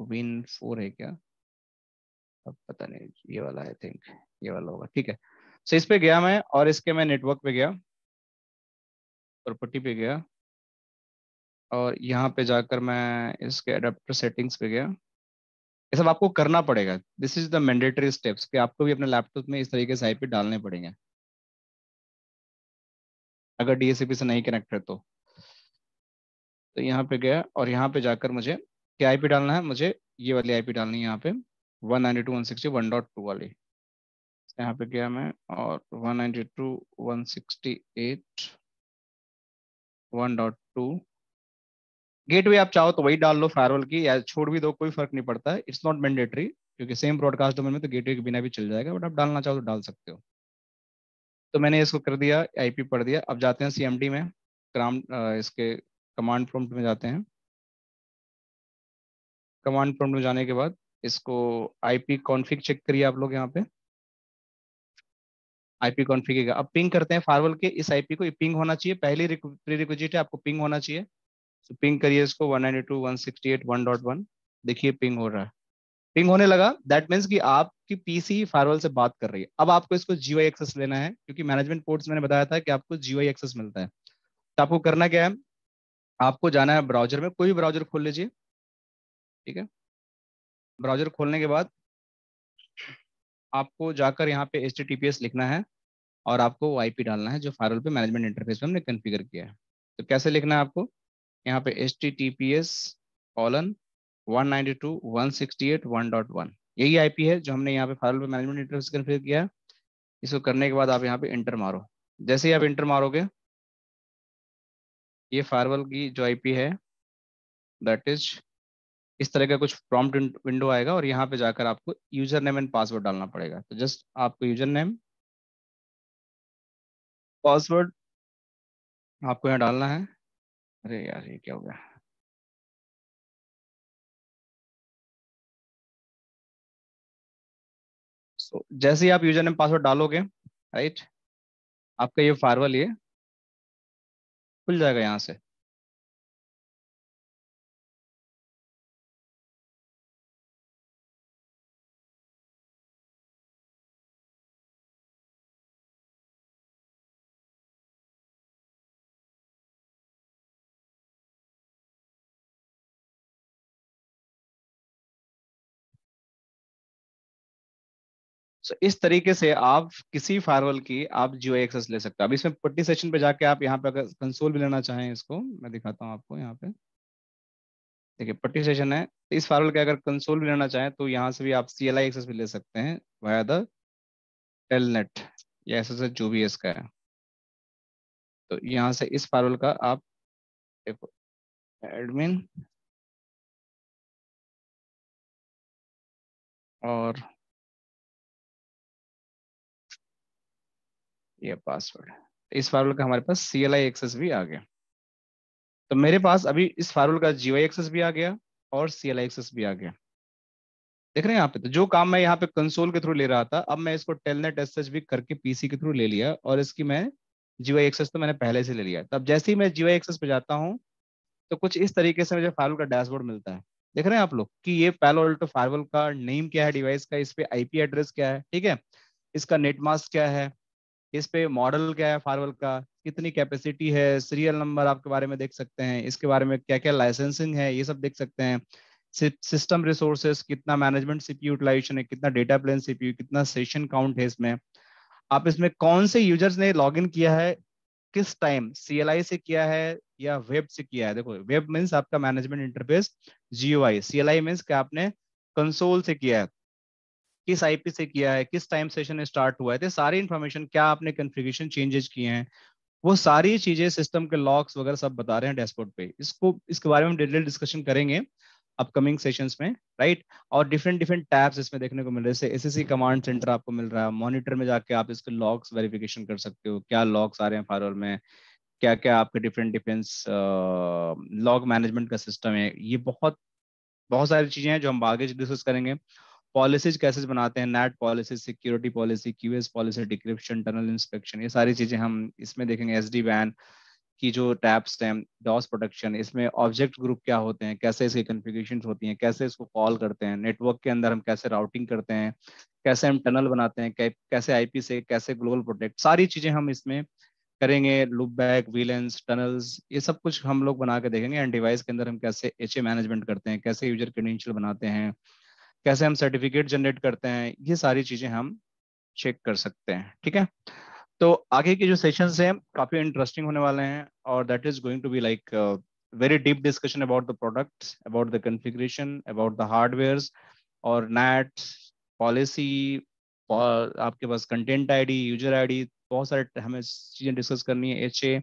विन 4 है क्या, अब पता नहीं, ये वाला आई थिंक ये वाला होगा। ठीक है, सो इस पे गया मैं और इसके मैं नेटवर्क पे गया, प्रॉपर्टी पे गया और यहाँ पे जाकर मैं इसके अडेप्टर सेटिंग्स पे गया। ये सब आपको करना पड़ेगा। This is the mandatory steps कि आपको भी अपने लैपटॉप में इस तरीके से आईपी डालने पड़ेंगे अगर डीएससीपी से नहीं कनेक्ट है तो। यहाँ पे गया और यहाँ पे जाकर मुझे क्या आईपी डालना है, मुझे ये वाली आईपी डालनी है यहाँ पे 192.168.1.2 वाली। यहाँ पे गया मैं और 192.168.1.2 गेटवे आप चाहो तो वही डाल लो फायरवॉल की, या छोड़ भी दो, कोई फर्क नहीं पड़ता है। इट्स नॉट मैंडेटरी क्योंकि सेम ब्रॉडकास्ट डोमेन में तो गेटवे के बिना भी चल जाएगा, बट आप डालना चाहो तो डाल सकते हो। तो मैंने इसको कर दिया, आईपी पढ़ दिया। अब जाते हैं सीएमडी में, इसके कमांड प्रॉम्प्ट में जाते हैं। कमांड प्रॉम्प्ट में जाने के बाद इसको आईपी कॉन्फ़िग चेक करिए आप लोग। यहाँ पे आईपी कॉन्फ़िग, अब पिंग करते हैं फायरवॉल के इस आईपी को। ये पिंग होना चाहिए, पहली प्रीरिक्विजिट है, आपको पिंग होना चाहिए। तो पिंग करिए इसको 192.168.1.1। देखिए पिंग हो रहा है, पिंग होने लगा। दैट मीन्स कि आपकी पीसी फायरवॉल से बात कर रही है। अब आपको इसको जीयूआई एक्सेस लेना है, क्योंकि मैनेजमेंट पोर्ट्स मैंने बताया था कि आपको जीयूआई एक्सेस मिलता है। तो आपको करना क्या है, आपको जाना है ब्राउजर में, कोई भी ब्राउजर खोल लीजिए। ठीक है, ब्राउजर खोलने के बाद आपको जाकर यहाँ पे HTTPS लिखना है और आपको वो आईपी डालना है जो फायरवॉल पे मैनेजमेंट इंटरफेस में हमने कॉन्फ़िगर किया है। तो कैसे लिखना है आपको, यहाँ पे HTTPS:192.168.1.1, यही आईपी है जो हमने यहाँ पे फायरवॉल पे मैनेजमेंट इंटरफेस कॉन्फ़िगर किया है। इसको करने के बाद आप यहाँ पे इंटर मारो। जैसे ही आप इंटर मारोगे, ये फायरवॉल की जो आईपी है दैट इज इस तरह का कुछ प्रॉम्प्ट विंडो आएगा और यहाँ पे जाकर आपको यूजर नेम एंड पासवर्ड डालना पड़ेगा। तो जस्ट आपको यूजर नेम पासवर्ड आपको यहाँ डालना है। अरे यार ये क्या हो गया, जैसे ही आप यूजर नेम पासवर्ड डालोगे, राइट, आपका ये फायरवॉल ये खुल जाएगा यहाँ से। इस तरीके से आप किसी फायरवॉल की आप जीओआई एक्सेस ले सकते हो। अब इसमें पट्टी सेशन पे जाके आप यहाँ पे अगर कंसोल भी लेना चाहें, इसको मैं दिखाता हूँ आपको। यहाँ पे देखिए पट्टी सेशन है, तो इस फायरवॉल के अगर कंसोल भी लेना चाहें तो यहाँ से भी आप CLI एक्सेस भी ले सकते हैं वाया द टेलनेट या SSH जो भी इसका है। तो यहाँ से इस फायरवॉल का आप देखो, एडमिन और ये पासवर्ड, इस फायरवॉल का हमारे पास CLI एक्सेस भी आ गया। तो मेरे पास अभी इस फायरवॉल का GUI एक्सेस भी आ गया और CLI एक्सेस भी आ गया। देख रहे हैं यहाँ पे, तो जो काम मैं यहाँ पे कंसोल के थ्रू ले रहा था, अब मैं इसको टेलनेट SSH भी करके पीसी के थ्रू ले लिया और इसकी मैं GUI एक्सेस तो मैंने पहले से ले लिया है। तब जैसे ही मैं GUI एक्सेस पे जाता हूँ तो कुछ इस तरीके से मुझे फायरवॉल का डैशबोर्ड मिलता है। देख रहे हैं आप लोग कि ये पालो अल्टो फायरवॉल का नेम क्या है, डिवाइस का, इस पे IP एड्रेस क्या है, ठीक है, इसका नेट मास्क क्या है, इस पे मॉडल क्या है फायरवॉल का, कितनी कैपेसिटी है, सीरियल नंबर आपके बारे में देख सकते हैं, इसके बारे में क्या क्या लाइसेंसिंग है ये सब देख सकते हैं, सिस्टम रिसोर्सेस, कितना मैनेजमेंट CPU यूटिलाइजेशन है, कितना डेटा प्लेन CPU, कितना सेशन काउंट है इसमें, आप इसमें कौन से यूजर्स ने लॉगिन किया है, किस टाइम, CLI से किया है या वेब से किया है। देखो वेब मीन्स आपका management interface GUI, CLI means कि आपने कंसोल से किया है, किस IP से किया है, किस टाइम सेशन स्टार्ट हुआ है, तो सारी इन्फॉर्मेशन, क्या आपने कॉन्फ़िगरेशन चेंजेस किए हैं, वो सारी चीजें सिस्टम के लॉग्स वगैरह सब बता रहे हैं डैशबोर्ड पे। इसके बारे में डिटेल डिस्कशन करेंगे अपकमिंग सेशंस में, राइट। और डिफरेंट डिफरेंट टैब्स इसमें देखने को मिल रहे हैं, जैसे SSE कमांड सेंटर आपको मिल रहा है, मॉनिटर में जाके आप इसके लॉग्स वेरिफिकेशन कर सकते हो, क्या लॉग्स आ रहे हैं फायरवॉल में, क्या क्या आपके डिफरेंट डिफेंस लॉग मैनेजमेंट का सिस्टम है, ये बहुत बहुत सारी चीजें हैं जो हम आगे डिस्कस करेंगे। पॉलिसीज कैसे बनाते हैं, net policy, security policy, QS policy, decryption, tunnel inspection, ये सारी चीजें हम इसमें देखेंगे। SD-WAN की जो टैब्स हैं, डॉस प्रोटेक्शन, इसमें ऑब्जेक्ट ग्रुप क्या होते हैं, कैसे इसकी कॉन्फ़िगरेशंस होती हैं, कैसे इसको कॉल करते हैं, नेटवर्क के अंदर हम कैसे राउटिंग करते हैं, कैसे हम टनल बनाते हैं, कैसे IP से कैसे ग्लोबल प्रोटेक्ट, सारी चीजें हम इसमें करेंगे। लूप बैक, वीलेंस, टनल्स, ये सब कुछ हम लोग बना के देखेंगे। एंड डिवाइस के अंदर हम कैसे HA मैनेजमेंट करते हैं, कैसे यूजर क्रेडेंशियल बनाते हैं, कैसे हम सर्टिफिकेट जनरेट करते हैं, ये सारी चीजें हम चेक कर सकते हैं, ठीक है। तो आगे के जो सेशंस हैं काफी इंटरेस्टिंग होने वाले हैं, और that is going to be like very deep discussion about the products, about the configuration, about the hardwares और नेट पॉलिसी, और आपके पास कंटेंट ID, यूजर ID, बहुत सारे हमें चीजें डिस्कस करनी है, HA,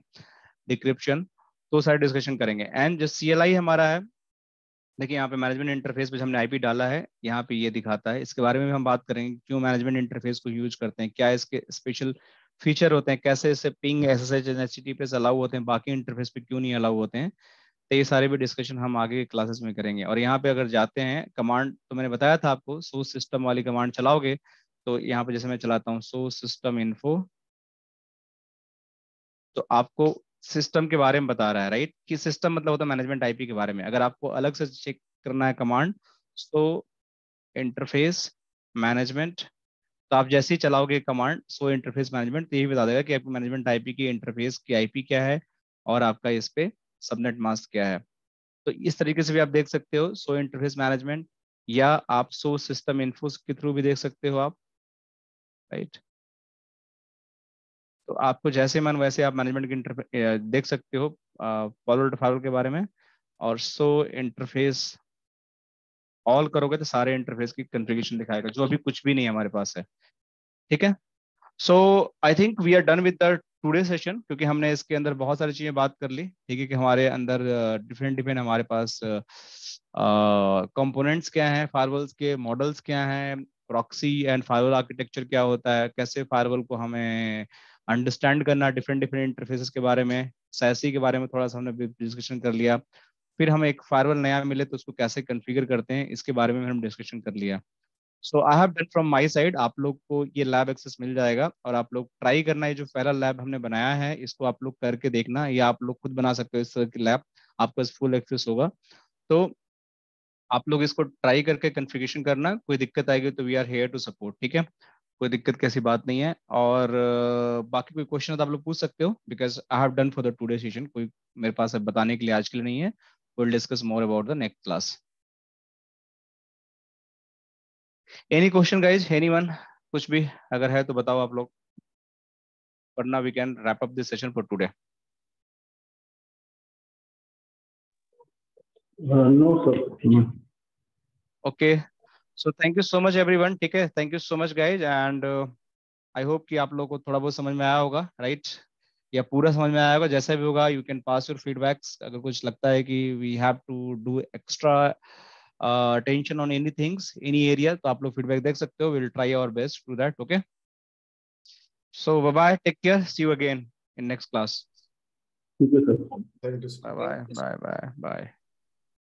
डिक्रिप्शन, तो सारे डिस्कशन करेंगे। एंड जो CLI हमारा है, देखिए यहाँ पे मैनेजमेंट इंटरफेस पे हमने IP डाला है, यहाँ पे ये दिखाता है, इसके बारे में भी हम बात करेंगे, क्यों मैनेजमेंट इंटरफेस को यूज करते हैं, क्या इसके स्पेशल फीचर होते हैं, कैसे इससे पिंग, SSH, HTTPS अलाउ होते हैं, बाकी इंटरफेस पे क्यों नहीं अलाउ होते हैं, तो ये सारे भी डिस्कशन हम आगे के क्लासेस में करेंगे। और यहाँ पे अगर जाते हैं कमांड, तो मैंने बताया था आपको, सोर्स सिस्टम वाली कमांड चलाओगे, तो यहाँ पे जैसे मैं चलाता हूँ सोर्स सिस्टम इन्फो, तो आपको सिस्टम के बारे में बता रहा है, राइट, कि सिस्टम मतलब होता है मैनेजमेंट IP के बारे में। अगर आपको अलग से चेक करना है कमांड, तो इंटरफेस मैनेजमेंट, तो आप जैसे ही चलाओगे कमांड सो इंटरफेस मैनेजमेंट, तो यही बता देगा कि आपकी मैनेजमेंट IP की इंटरफेस की IP क्या है, और आपका इस पे सबनेट मास्क क्या है। तो इस तरीके से भी आप देख सकते हो सो इंटरफेस मैनेजमेंट, या आप सो सिस्टम इन्फो के थ्रू भी देख सकते हो आप, राइट। तो आपको जैसे मन वैसे आप मैनेजमेंट की देख सकते हो फॉरवर्ड फाइल के बारे में, और सो इंटरफेस ऑल करोगे तो सारे इंटरफेस की कॉन्फ़िगरेशन दिखाएगा, जो अभी कुछ भी नहीं हमारे पास है, ठीक है। So I think we are done with the today session, क्योंकि हमने इसके अंदर बहुत सारी चीजें बात कर ली, ठीक है, कि हमारे अंदर डिफरेंट डिफरेंट हमारे पास कंपोनेंट्स क्या हैं, फायरवॉल्स के मॉडल्स क्या हैं, प्रॉक्सी एंड फायरवॉल आर्किटेक्चर क्या होता है, कैसे फायरवॉल को हमें अंडरस्टैंड करना, डिफरेंट डिफरेंट इंटरफेसेस के बारे में, SASE के बारे में थोड़ा सा हमने डिस्कशन कर लिया, फिर हमें एक फायरवॉल नया मिले तो उसको कैसे कॉन्फ़िगर करते हैं, इसके बारे में हम डिस्कशन कर लिया। So I have done from my side, आप लोग को ये लैब एक्सेस मिल जाएगा, और आप लोग ट्राई करना है, जो पहला लैब हमने बनाया है इसको आप लोग करके देखना, या आप लोग खुद बना सकते हो इस तरह की लैब, आपको फुल एक्सेस होगा, तो आप लोग इसको ट्राई करके कॉन्फ़िगरेशन करना, कोई दिक्कत आएगी तो we are here to support, ठीक है, कोई दिक्कत कैसी बात नहीं है। और बाकी कोई क्वेश्चन है तो आप लोग पूछ सकते हो, because I have done for the today session, कोई मेरे पास अब बताने के लिए आज के लिए नहीं है, will discuss more about the next class. Any question guys, anyone, कुछ भी अगर है तो बताओ आप लोग, वरना we can wrap up this session for today. No sir. Okay, so thank you so much everyone, ठीक है, thank you so much guys, and I hope कि आप लोगों को थोड़ा बहुत समझ में आया होगा, राइट, या पूरा समझ में आया होगा, जैसा भी होगा you can pass your feedbacks, अगर कुछ लगता है कि we have to do extra attention on any things any area, तो आप लोग फीडबैक देख सकते हो, will try our best to that, okay. So bye bye, take care, see you again in next class, ठीक है sir. Thank you bye bye bye bye bye.